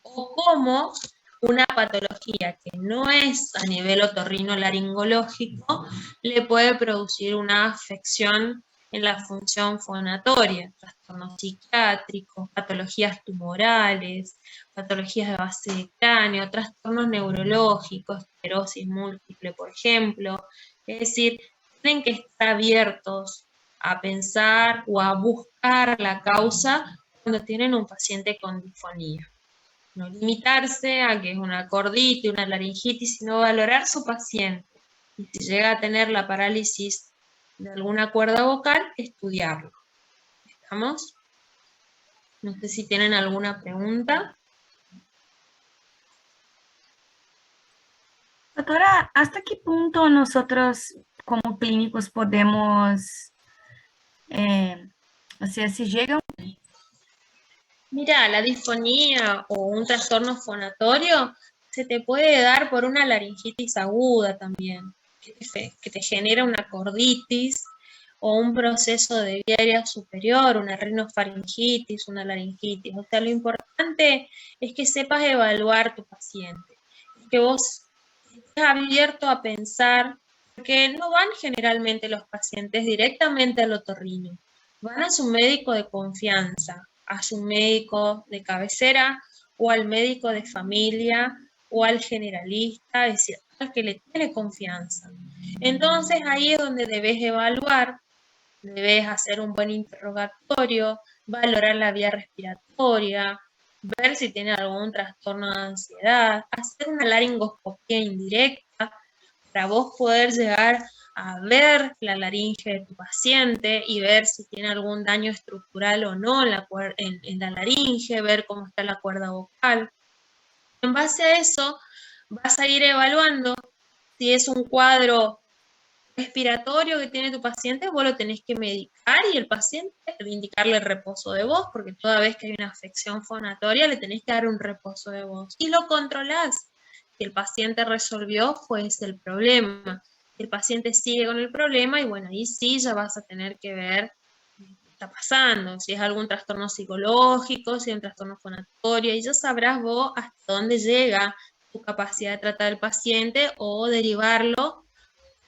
O como una patología que no es a nivel otorrino-laringológico, le puede producir una afección en la función fonatoria, trastornos psiquiátricos, patologías tumorales, patologías de base de cráneo, trastornos neurológicos, esclerosis múltiple, por ejemplo. Es decir, tienen que estar abiertos a pensar o a buscar la causa cuando tienen un paciente con disfonía. No limitarse a que es una cordite, una laringitis, sino valorar su paciente. Y si llega a tener la parálisis de alguna cuerda vocal, estudiarlo. ¿Estamos? No sé si tienen alguna pregunta. Doctora, ¿hasta qué punto nosotros como clínicos podemos, o sea, si llega... Mira, la disfonía o un trastorno fonatorio se te puede dar por una laringitis aguda también. que te genera una corditis o un proceso de vía aérea superior, una rinofaringitis, una laringitis. O sea, lo importante es que sepas evaluar tu paciente, que vos estés abierto a pensar, porque no van generalmente los pacientes directamente al otorrino, van a su médico de confianza, a su médico de cabecera o al médico de familia o al generalista, es decir, al que le tiene confianza. Entonces ahí es donde debes evaluar, debes hacer un buen interrogatorio, valorar la vía respiratoria, ver si tiene algún trastorno de ansiedad, hacer una laringoscopia indirecta para vos poder llegar a ver la laringe de tu paciente y ver si tiene algún daño estructural o no en la laringe, ver cómo está la cuerda vocal. En base a eso, vas a ir evaluando si es un cuadro respiratorio que tiene tu paciente, vos lo tenés que medicar y el paciente indicarle reposo de voz, porque toda vez que hay una afección fonatoria le tenés que dar un reposo de voz. Y lo controlás. Si el paciente resolvió, pues el problema. El paciente sigue con el problema y bueno, ahí sí ya vas a tener que ver qué está pasando, si es algún trastorno psicológico, si es un trastorno fonatorio, y ya sabrás vos hasta dónde llega tu capacidad de tratar al paciente o derivarlo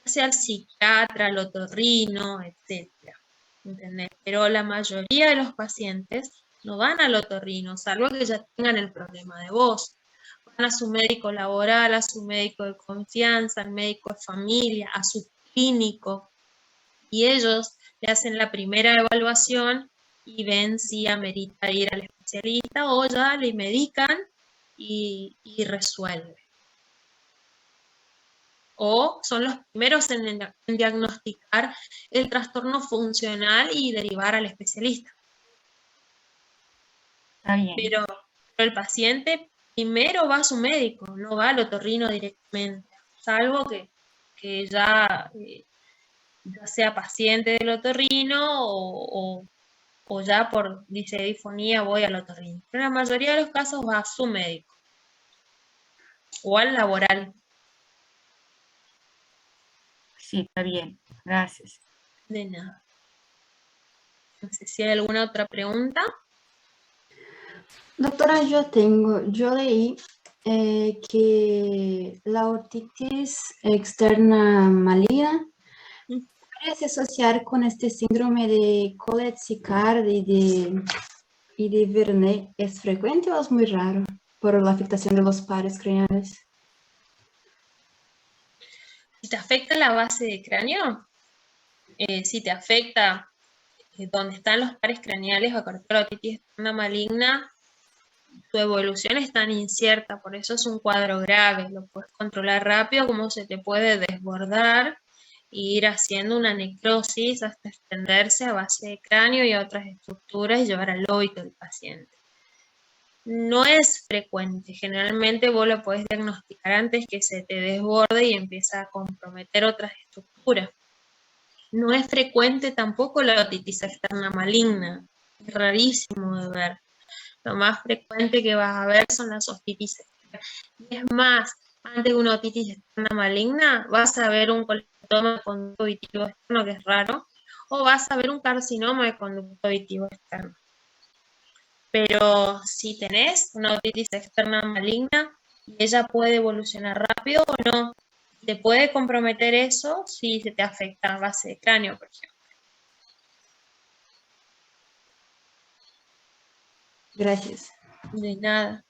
hacia el psiquiatra, al otorrino, etcétera. ¿Entendés? Pero la mayoría de los pacientes no van al otorrino, salvo que ya tengan el problema de voz. Van a su médico laboral, a su médico de confianza, al médico de familia, a su clínico, y ellos le hacen la primera evaluación y ven si amerita ir al especialista o ya le medican y resuelven. O son los primeros en diagnosticar el trastorno funcional y derivar al especialista. Está bien. Pero el paciente primero va a su médico, no va al otorrino directamente, salvo que ya sea paciente del otorrino o ya por disedifonía voy al otorrino. Pero en la mayoría de los casos va a su médico o al laboral. Sí, está bien. Gracias. De nada. No sé si hay alguna otra pregunta. Doctora, yo leí que la otitis externa maligna puede asociar con este síndrome de Colet-Sicard y de Vernet. ¿Es frecuente o es muy raro por la afectación de los pares craneales? Si te afecta la base de cráneo, si te afecta donde están los pares craneales o la otitis externa maligna, tu evolución es tan incierta, por eso es un cuadro grave, lo puedes controlar rápido, como se te puede desbordar e ir haciendo una necrosis hasta extenderse a base de cráneo y a otras estructuras y llevar al óbito del paciente. No es frecuente, generalmente vos lo podés diagnosticar antes que se te desborde y empieza a comprometer otras estructuras. No es frecuente tampoco la otitis externa maligna, es rarísimo de ver. Lo más frecuente que vas a ver son las otitis externas. Y es más, antes de una otitis externa maligna, vas a ver un colectoma de conducto auditivo externo, que es raro, o vas a ver un carcinoma de conducto auditivo externo. Pero si tenés una otitis externa maligna, ella puede evolucionar rápido o no. Te puede comprometer eso si se te afecta la base de cráneo, por ejemplo. Gracias. De nada.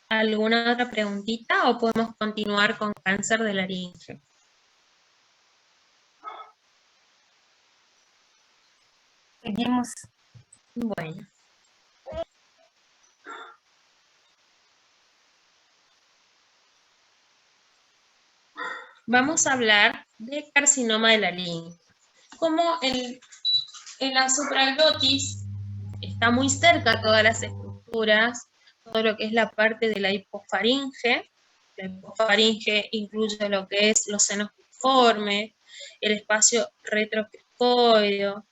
¿Alguna otra preguntita o podemos continuar con cáncer de laringe? Seguimos. Bueno. Vamos a hablar de carcinoma de laringe. Como en la supraglotis está muy cerca todas las estructuras, todo lo que es la parte de la hipofaringe. La hipofaringe incluye lo que es los senos piriformes, el espacio retrocricoideo,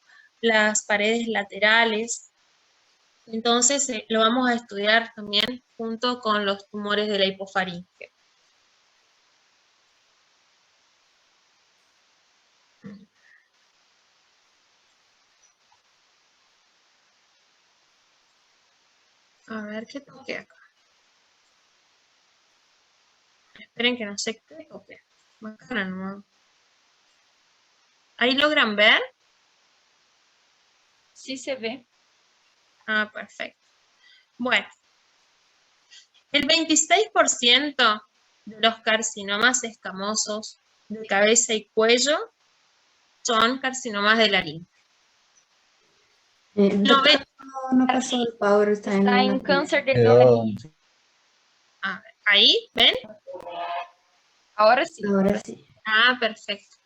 las paredes laterales. Entonces lo vamos a estudiar también junto con los tumores de la hipofaringe. A ver qué toqué acá. Esperen que no sé qué toqué. Bacana, ¿no? ¿Ahí logran ver? Sí se ve. Ah, perfecto. Bueno, el 26% de los carcinomas escamosos de cabeza y cuello son carcinomas de laringe. Doctora, no pasó el power, está en Está una... en cáncer de Quedó- laringe. A ver, ahí, ¿ven? Ahora sí. Ahora sí. Ah, perfecto.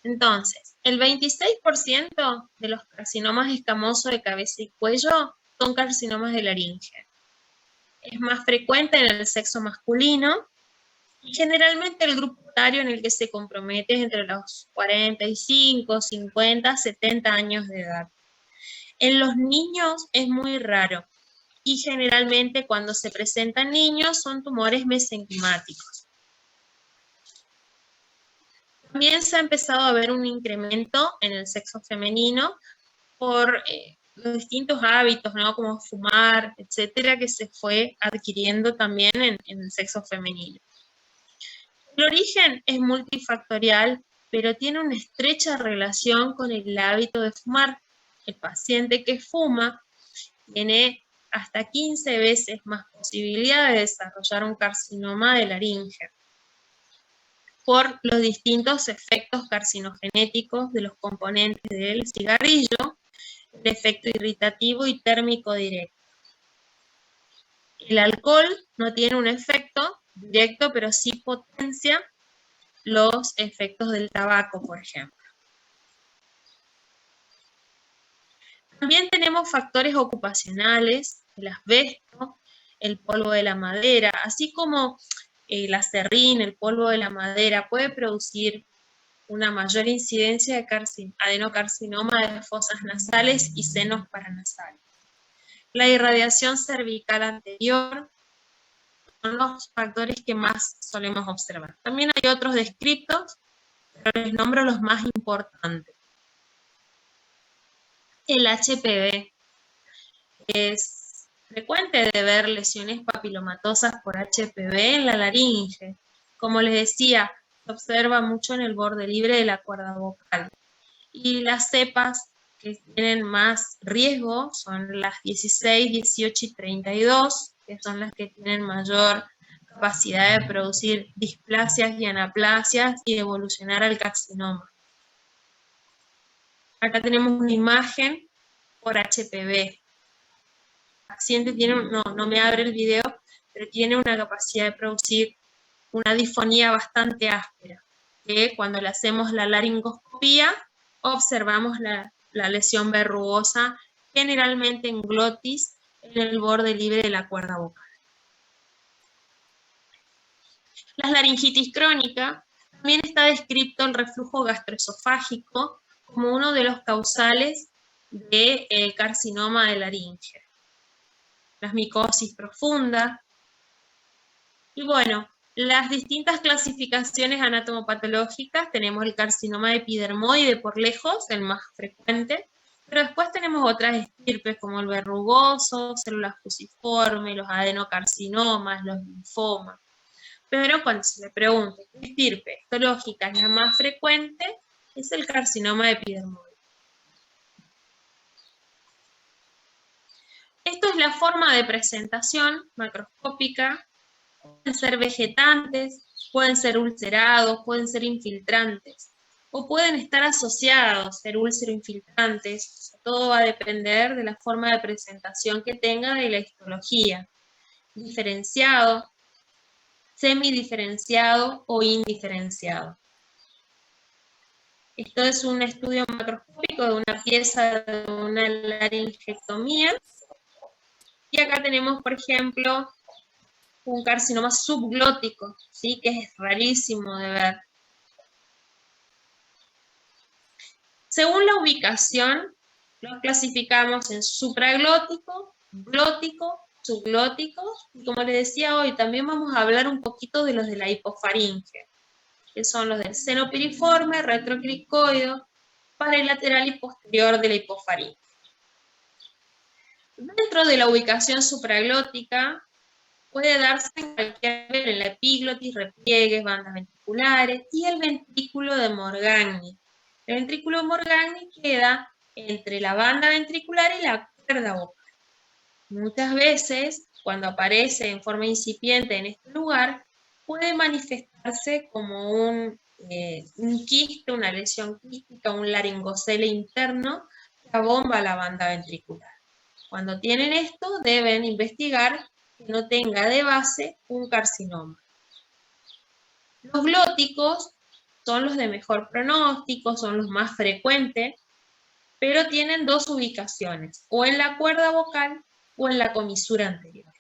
Entonces, el 26% de los carcinomas escamosos de cabeza y cuello son carcinomas de laringe. Es más frecuente en el sexo masculino y generalmente el grupo etario en el que se compromete es entre los 45, 50, 70 años de edad. En los niños es muy raro y generalmente cuando se presentan niños son tumores mesenquimáticos. También se ha empezado a ver un incremento en el sexo femenino por los distintos hábitos, ¿no? Como fumar, etcétera, que se fue adquiriendo también en el sexo femenino. El origen es multifactorial, pero tiene una estrecha relación con el hábito de fumar. El paciente que fuma tiene hasta 15 veces más posibilidad de desarrollar un carcinoma de laringe por los distintos efectos carcinogenéticos de los componentes del cigarrillo, el efecto irritativo y térmico directo. El alcohol no tiene un efecto directo, pero sí potencia los efectos del tabaco, por ejemplo. También tenemos factores ocupacionales, el asbesto, el polvo de la madera, así como el acerrín, el polvo de la madera, puede producir una mayor incidencia de adenocarcinoma de fosas nasales y senos paranasales. La irradiación cervical anterior son los factores que más solemos observar. También hay otros descritos, pero les nombro los más importantes. El HPV. Es frecuente de ver lesiones papilomatosas por HPV en la laringe. Como les decía, se observa mucho en el borde libre de la cuerda vocal. Y las cepas que tienen más riesgo son las 16, 18 y 32, que son las que tienen mayor capacidad de producir displasias y anaplasias y de evolucionar al carcinoma. Acá tenemos una imagen por HPV. El paciente tiene, no me abre el video, pero tiene una capacidad de producir una disfonía bastante áspera, que cuando le hacemos la laringoscopía observamos la lesión verrugosa, generalmente en glotis, en el borde libre de la cuerda vocal. La laringitis crónica, también está descrito el reflujo gastroesofágico como uno de los causales de carcinoma de laringe. Las micosis profunda. Y bueno, las distintas clasificaciones anatomopatológicas, tenemos el carcinoma epidermoide por lejos, el más frecuente, pero después tenemos otras estirpes como el verrugoso, células fusiformes, los adenocarcinomas, los linfomas. Pero cuando se le pregunte qué estirpe histológica es la más frecuente, es el carcinoma epidermoide. Esto es la forma de presentación macroscópica. Pueden ser vegetantes, pueden ser ulcerados, pueden ser infiltrantes, o pueden estar asociados, ser úlcero-infiltrantes. Todo va a depender de la forma de presentación que tenga y la histología. Diferenciado, semidiferenciado o indiferenciado. Esto es un estudio macroscópico de una pieza de una laringectomía. Y acá tenemos, por ejemplo, un carcinoma subglótico, ¿sí? Que es rarísimo de ver. Según la ubicación, lo clasificamos en supraglótico, glótico, subglóticos, y como les decía hoy, también vamos a hablar un poquito de los de la hipofaringe, que son los del seno piriforme, retrocricoideo, paralateral y posterior de la hipofaringe. Dentro de la ubicación supraglótica, puede darse en cualquier nivel, en la epiglotis, repliegues, bandas ventriculares y el ventrículo de Morgagni. El ventrículo de Morgagni queda entre la banda ventricular y la cuerda vocal. Muchas veces, cuando aparece en forma incipiente en este lugar, puede manifestarse como un quiste, una lesión quística, un laringocele interno que abomba la banda ventricular. Cuando tienen esto, deben investigar que no tenga de base un carcinoma. Los glóticos son los de mejor pronóstico, son los más frecuentes, pero tienen dos ubicaciones, o en la cuerda vocal o en la comisura anterior.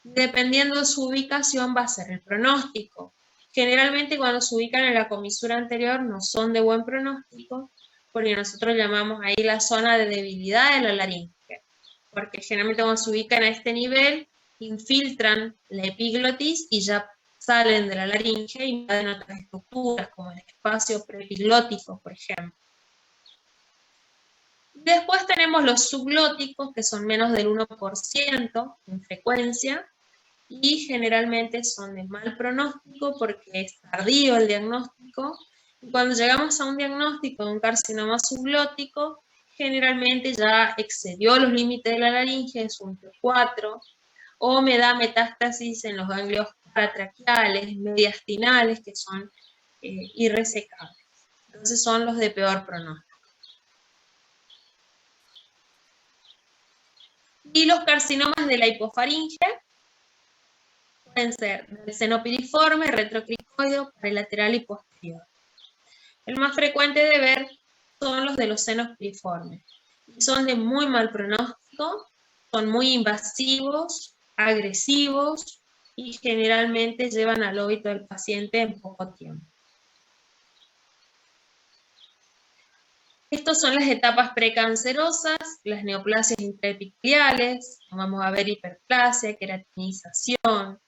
Dependiendo de su ubicación va a ser el pronóstico. Generalmente cuando se ubican en la comisura anterior no son de buen pronóstico, porque nosotros llamamos ahí la zona de debilidad de la laringe, porque generalmente cuando se ubican a este nivel, infiltran la epiglotis y ya salen de la laringe y invaden otras estructuras, como el espacio preepiglótico, por ejemplo. Después tenemos los subglóticos, que son menos del 1% en frecuencia, y generalmente son de mal pronóstico porque es tardío el diagnóstico. Y cuando llegamos a un diagnóstico de un carcinoma subglótico, generalmente ya excedió los límites de la laringe, es un T4, o me da metástasis en los ganglios paratraqueales, mediastinales, que son irresecables. Entonces son los de peor pronóstico. Y los carcinomas de la hipofaringe pueden ser del seno piriforme, retrocricoideo, paralateral y posterior. El más frecuente de ver son los de los senos piriformes. Son de muy mal pronóstico, son muy invasivos, agresivos y generalmente llevan al óbito del paciente en poco tiempo. Estas son las etapas precancerosas, las neoplasias intraepiteliales, vamos a ver hiperplasia, queratinización,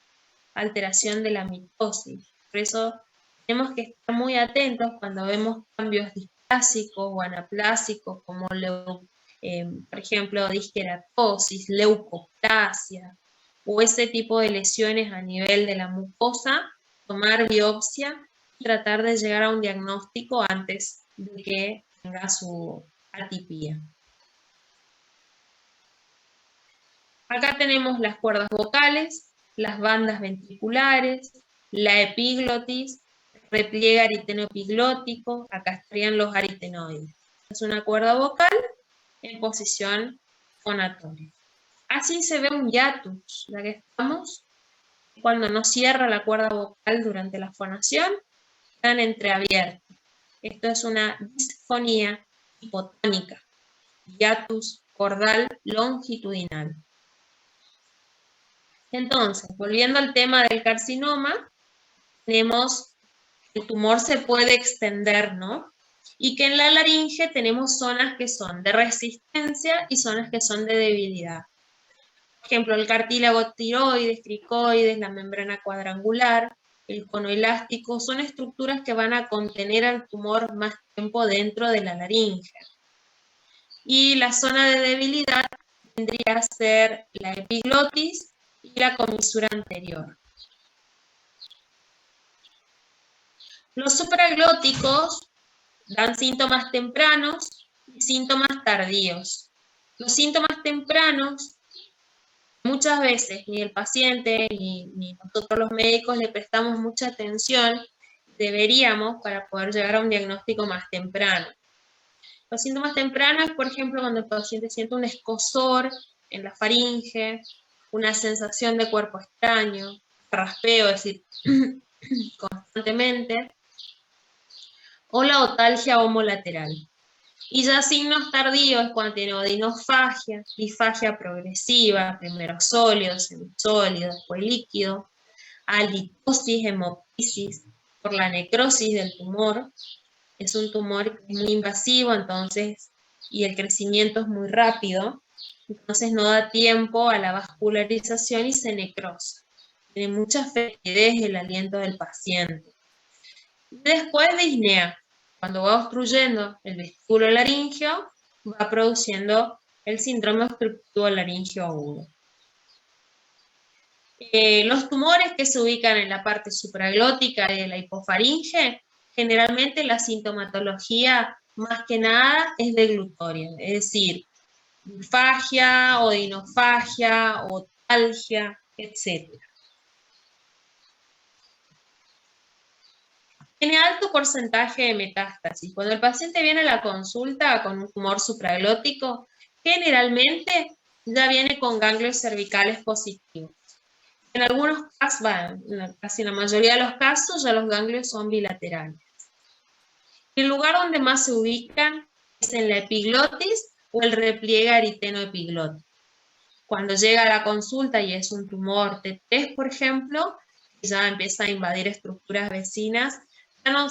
alteración de la mitosis. Por eso tenemos que estar muy atentos cuando vemos cambios displásicos o anaplásicos, como por ejemplo disqueratosis, leucoplasia, o ese tipo de lesiones a nivel de la mucosa, tomar biopsia y tratar de llegar a un diagnóstico antes de que tenga su atipía. Acá tenemos las cuerdas vocales, las bandas ventriculares, la epiglotis, repliegue aritenoepiglótico, acá estarían los aritenoides. Es una cuerda vocal en posición fonatoria. Así se ve un hiatus, ya que estamos, cuando no cierra la cuerda vocal durante la fonación, están entreabiertas. Esto es una disfonía hipotónica, hiatus cordal longitudinal. Entonces, volviendo al tema del carcinoma, tenemos que el tumor se puede extender, ¿no? Y que en la laringe tenemos zonas que son de resistencia y zonas que son de debilidad. Por ejemplo, el cartílago tiroides, cricoides, la membrana cuadrangular, el cono elástico, son estructuras que van a contener al tumor más tiempo dentro de la laringe. Y la zona de debilidad vendría a ser la epiglotis y la comisura anterior. Los supraglóticos dan síntomas tempranos y síntomas tardíos. Los síntomas tempranos, muchas veces ni el paciente ni nosotros los médicos le prestamos mucha atención, deberíamos, para poder llegar a un diagnóstico más temprano. Los síntomas tempranos, por ejemplo, cuando el paciente siente un escozor en la faringe, una sensación de cuerpo extraño, raspeo, es decir, constantemente, o la otalgia homolateral. Y ya signos tardíos cuando tiene odinofagia, disfagia progresiva, primero sólido, semisólido, después líquido, halitosis, hemoptisis, por la necrosis del tumor. Es un tumor muy invasivo, entonces, y el crecimiento es muy rápido. entonces no da tiempo a la vascularización y se necrosa. Tiene mucha fetidez el aliento del paciente. Después disnea. Cuando va obstruyendo el vestíbulo laríngeo, va produciendo el síndrome obstructivo laríngeo agudo. Los tumores que se ubican en la parte supraglótica de la hipofaringe, generalmente la sintomatología más que nada es deglutoria, es decir, disfagia, odinofagia, otalgia, etc. Tiene alto porcentaje de metástasis. Cuando el paciente viene a la consulta con un tumor supraglótico, generalmente ya viene con ganglios cervicales positivos. En algunos casos, casi en la mayoría de los casos, ya los ganglios son bilaterales. El lugar donde más se ubican es en la epiglotis o el repliegue aritenoepiglótico. Cuando llega a la consulta y es un tumor T3, por ejemplo, ya empieza a invadir estructuras vecinas, ya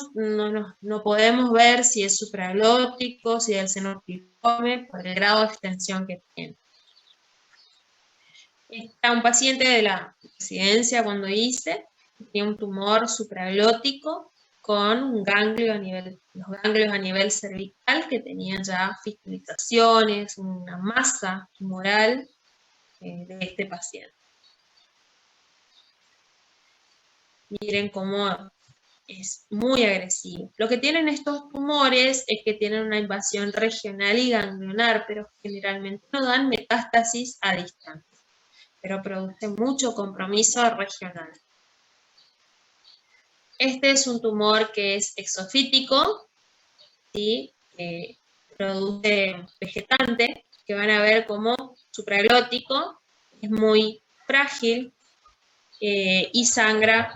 no podemos ver si es supraglótico, si es el seno piriforme, por el grado de extensión que tiene. Está un paciente de la residencia cuando hice, tenía un tumor supraglótico con un ganglio los ganglios a nivel cervical que tenían ya fistulizaciones, una masa tumoral de este paciente. Miren cómo es muy agresivo. Lo que tienen estos tumores es que tienen una invasión regional y ganglionar, pero generalmente no dan metástasis a distancia, pero produce mucho compromiso regional. Este es un tumor que es exofítico, ¿sí? Produce vegetante, que van a ver como supraglótico, es muy frágil y sangra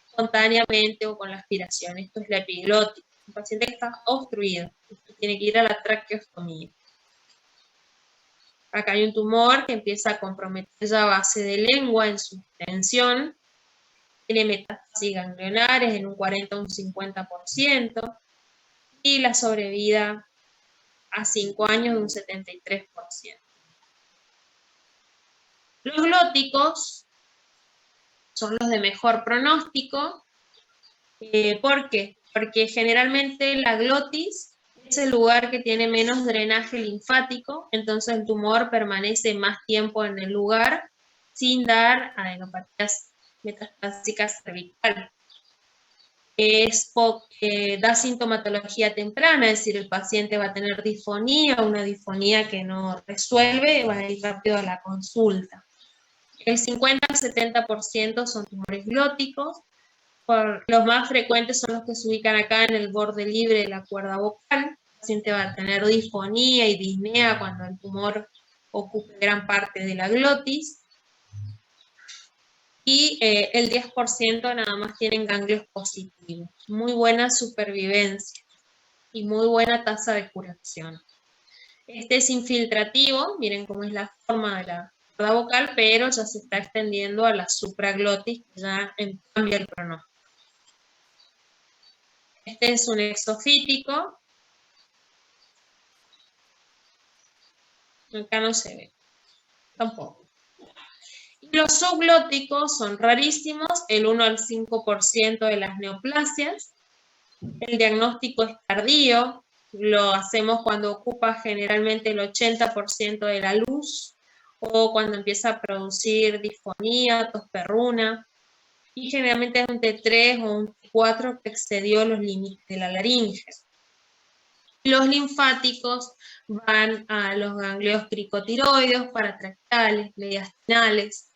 espontáneamente o con la aspiración. Esto es la epiglotis. Un paciente que está obstruido, tiene que ir a la traqueostomía. Acá hay un tumor que empieza a comprometer la base de lengua en su extensión, tiene metástasis ganglionares en un 40 o un 50%, y la sobrevida a 5 años de un 73%. Los glóticos son los de mejor pronóstico. ¿Por qué? Porque generalmente la glotis es el lugar que tiene menos drenaje linfático, entonces el tumor permanece más tiempo en el lugar sin dar adenopatías metastásicas cervicales. Es porque da sintomatología temprana, es decir, el paciente va a tener disfonía, una disfonía que no resuelve, va a ir rápido a la consulta. El 50 al 70% son tumores glóticos. Los más frecuentes son los que se ubican acá en el borde libre de la cuerda vocal. El paciente va a tener disfonía y disnea cuando el tumor ocupe gran parte de la glotis. Y el 10% nada más tienen ganglios positivos. Muy buena supervivencia y muy buena tasa de curación. Este es infiltrativo, miren cómo es la forma de la cuerda vocal, pero ya se está extendiendo a la supraglotis, que ya cambia el pronóstico. Este es un exofítico. Acá no se ve, tampoco. Y los subglóticos son rarísimos, el 1 al 5% de las neoplasias. El diagnóstico es tardío, lo hacemos cuando ocupa generalmente el 80% de la luz o cuando empieza a producir disfonía, tos perruna. Y generalmente es un T3 o un T4 que excedió los límites de la laringe. Los linfáticos van a los ganglios cricotiroides, paratractales, mediastinales,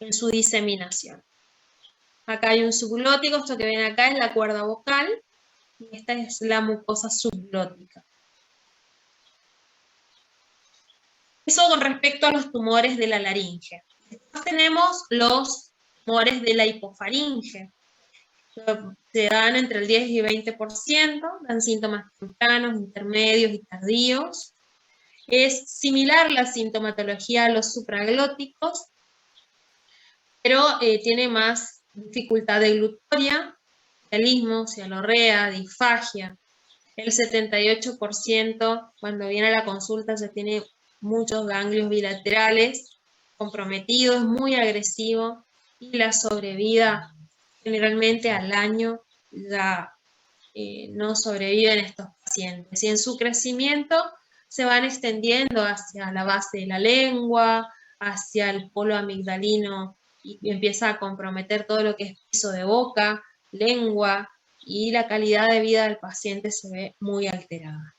en su diseminación. Acá hay un subglótico, esto que ven acá es la cuerda vocal, y esta es la mucosa subglótica. Eso con respecto a los tumores de la laringe. Después tenemos los tumores de la hipofaringe. Se dan entre el 10 y 20%, dan síntomas tempranos, intermedios y tardíos. Es similar la sintomatología a los supraglóticos, pero tiene más dificultad deglutoria, cialismo, cialorrea, disfagia. El 78% cuando viene a la consulta ya tiene muchos ganglios bilaterales comprometidos, es muy agresivo y la sobrevida generalmente al año ya no sobreviven estos pacientes. Y en su crecimiento se van extendiendo hacia la base de la lengua, hacia el polo amigdalino y empieza a comprometer todo lo que es piso de boca, lengua, y la calidad de vida del paciente se ve muy alterada.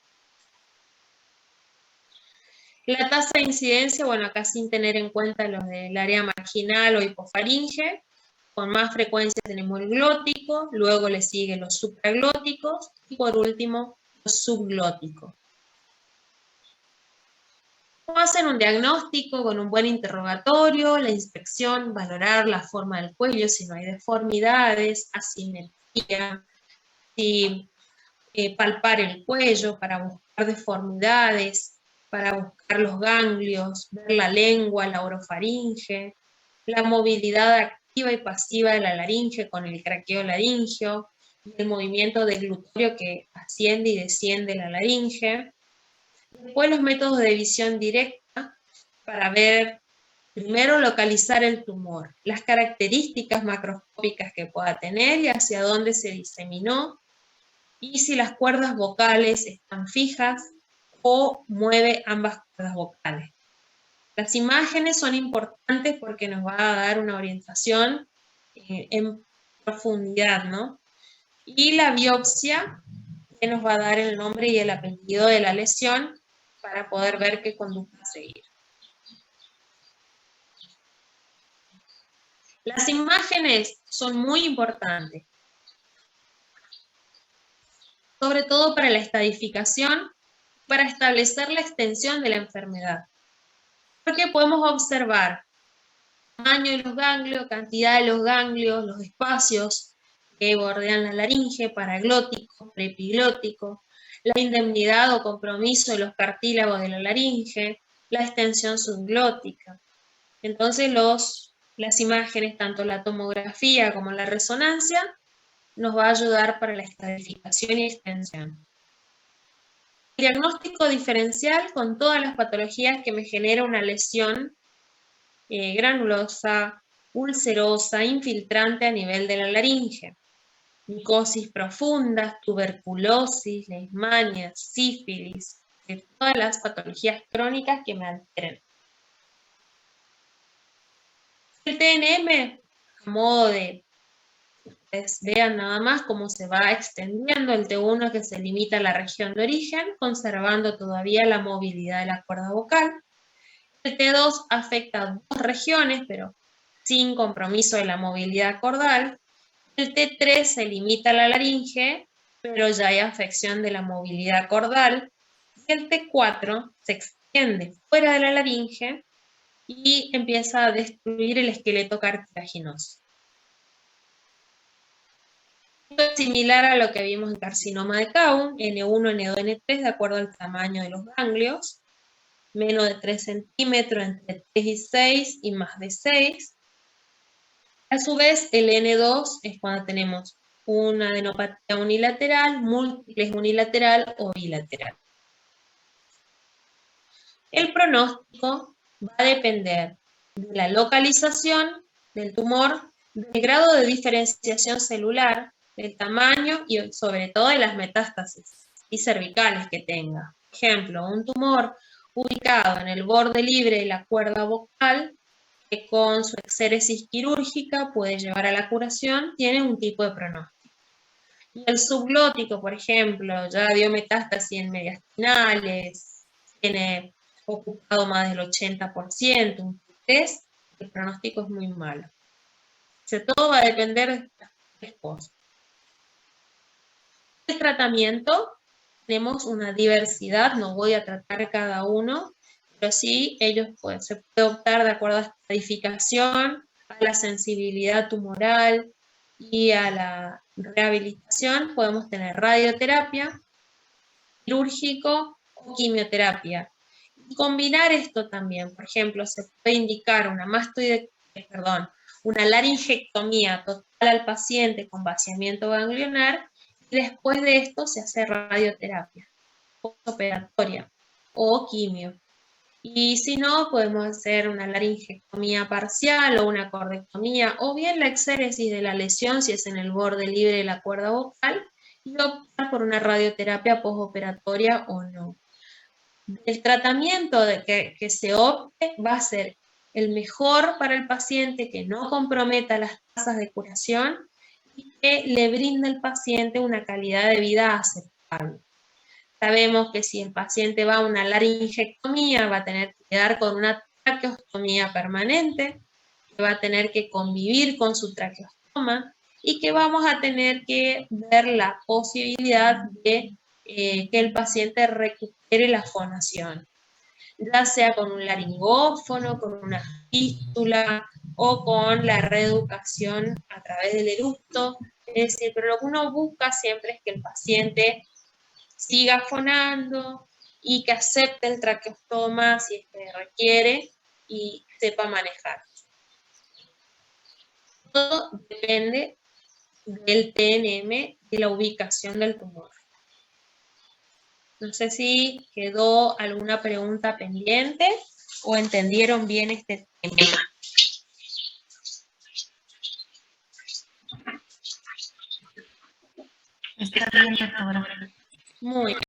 La tasa de incidencia, bueno, acá sin tener en cuenta los del área marginal o hipofaringe, con más frecuencia tenemos el glótico, luego le siguen los supraglóticos y por último los subglóticos. ¿Cómo hacen un diagnóstico? Con un buen interrogatorio, la inspección, valorar la forma del cuello, si no hay deformidades, asimetría, si palpar el cuello para buscar deformidades, para buscar los ganglios, ver la lengua, la orofaringe, la movilidad activa y pasiva de la laringe con el craqueo laringeo, el movimiento del glutorio que asciende y desciende la laringe. Después los métodos de visión directa para ver, primero localizar el tumor, las características macroscópicas que pueda tener y hacia dónde se diseminó, y si las cuerdas vocales están fijas o mueve ambas cuerdas vocales. Las imágenes son importantes porque nos va a dar una orientación en profundidad, ¿no? Y la biopsia que nos va a dar el nombre y el apellido de la lesión para poder ver qué conducta seguir. Las imágenes son muy importantes, sobre todo para la estadificación, para establecer la extensión de la enfermedad. Porque podemos observar tamaño de los ganglios, cantidad de los ganglios, los espacios que bordean la laringe, paraglótico, preepiglótico, la indemnidad o compromiso de los cartílagos de la laringe, la extensión subglótica. Entonces las imágenes, tanto la tomografía como la resonancia, nos va a ayudar para la estadificación y extensión. El diagnóstico diferencial con todas las patologías que me genera una lesión granulosa, ulcerosa, infiltrante a nivel de la laringe. Micosis profundas, tuberculosis, leishmania, sífilis, todas las patologías crónicas que me alteren. El TNM, a modo de ustedes vean nada más cómo se va extendiendo el T1 que se limita a la región de origen, conservando todavía la movilidad de la cuerda vocal. El T2 afecta a dos regiones, pero sin compromiso de la movilidad cordal. El T3 se limita a la laringe, pero ya hay afección de la movilidad cordal. Y el T4 se extiende fuera de la laringe y empieza a destruir el esqueleto cartilaginoso. Esto es similar a lo que vimos en carcinoma de Kaun, N1, N2, N3, de acuerdo al tamaño de los ganglios, menos de 3 centímetros, entre 3 y 6 y más de 6. A su vez, el N2 es cuando tenemos una adenopatía unilateral, múltiples unilateral o bilateral. El pronóstico va a depender de la localización del tumor, del grado de diferenciación celular, del tamaño y sobre todo de las metástasis y cervicales que tenga. Por ejemplo, un tumor ubicado en el borde libre de la cuerda vocal, que con su exéresis quirúrgica puede llevar a la curación, tiene un tipo de pronóstico. Y el subglótico, por ejemplo, ya dio metástasis en mediastinales, tiene ocupado más del 80%, un T3, el pronóstico es muy malo. O sea, todo va a depender de estas tres cosas. El tratamiento, tenemos una diversidad, no voy a tratar cada uno, pero sí se puede optar de acuerdo a la estadificación, a la sensibilidad tumoral y a la rehabilitación. Podemos tener radioterapia, quirúrgico o quimioterapia. Y combinar esto también, por ejemplo, se puede indicar una laringectomía total al paciente con vaciamiento ganglionar y después de esto se hace radioterapia postoperatoria o quimio. Y si no, podemos hacer una laringectomía parcial o una cordectomía, o bien la exéresis de la lesión si es en el borde libre de la cuerda vocal, y optar por una radioterapia postoperatoria o no. El tratamiento que se opte va a ser el mejor para el paciente, que no comprometa las tasas de curación y que le brinde al paciente una calidad de vida aceptable. Sabemos que si el paciente va a una laringectomía, va a tener que quedar con una traqueostomía permanente, que va a tener que convivir con su traqueostoma y que vamos a tener que ver la posibilidad de que el paciente recupere la fonación, ya sea con un laringófono, con una fístula o con la reeducación a través del eructo. Es decir, pero lo que uno busca siempre es que el paciente siga fonando y que acepte el traqueostoma si es que requiere y sepa manejar. Todo depende del TNM y la ubicación del tumor. No sé si quedó alguna pregunta pendiente o entendieron bien este tema. Está bien, doctora. Muy bien.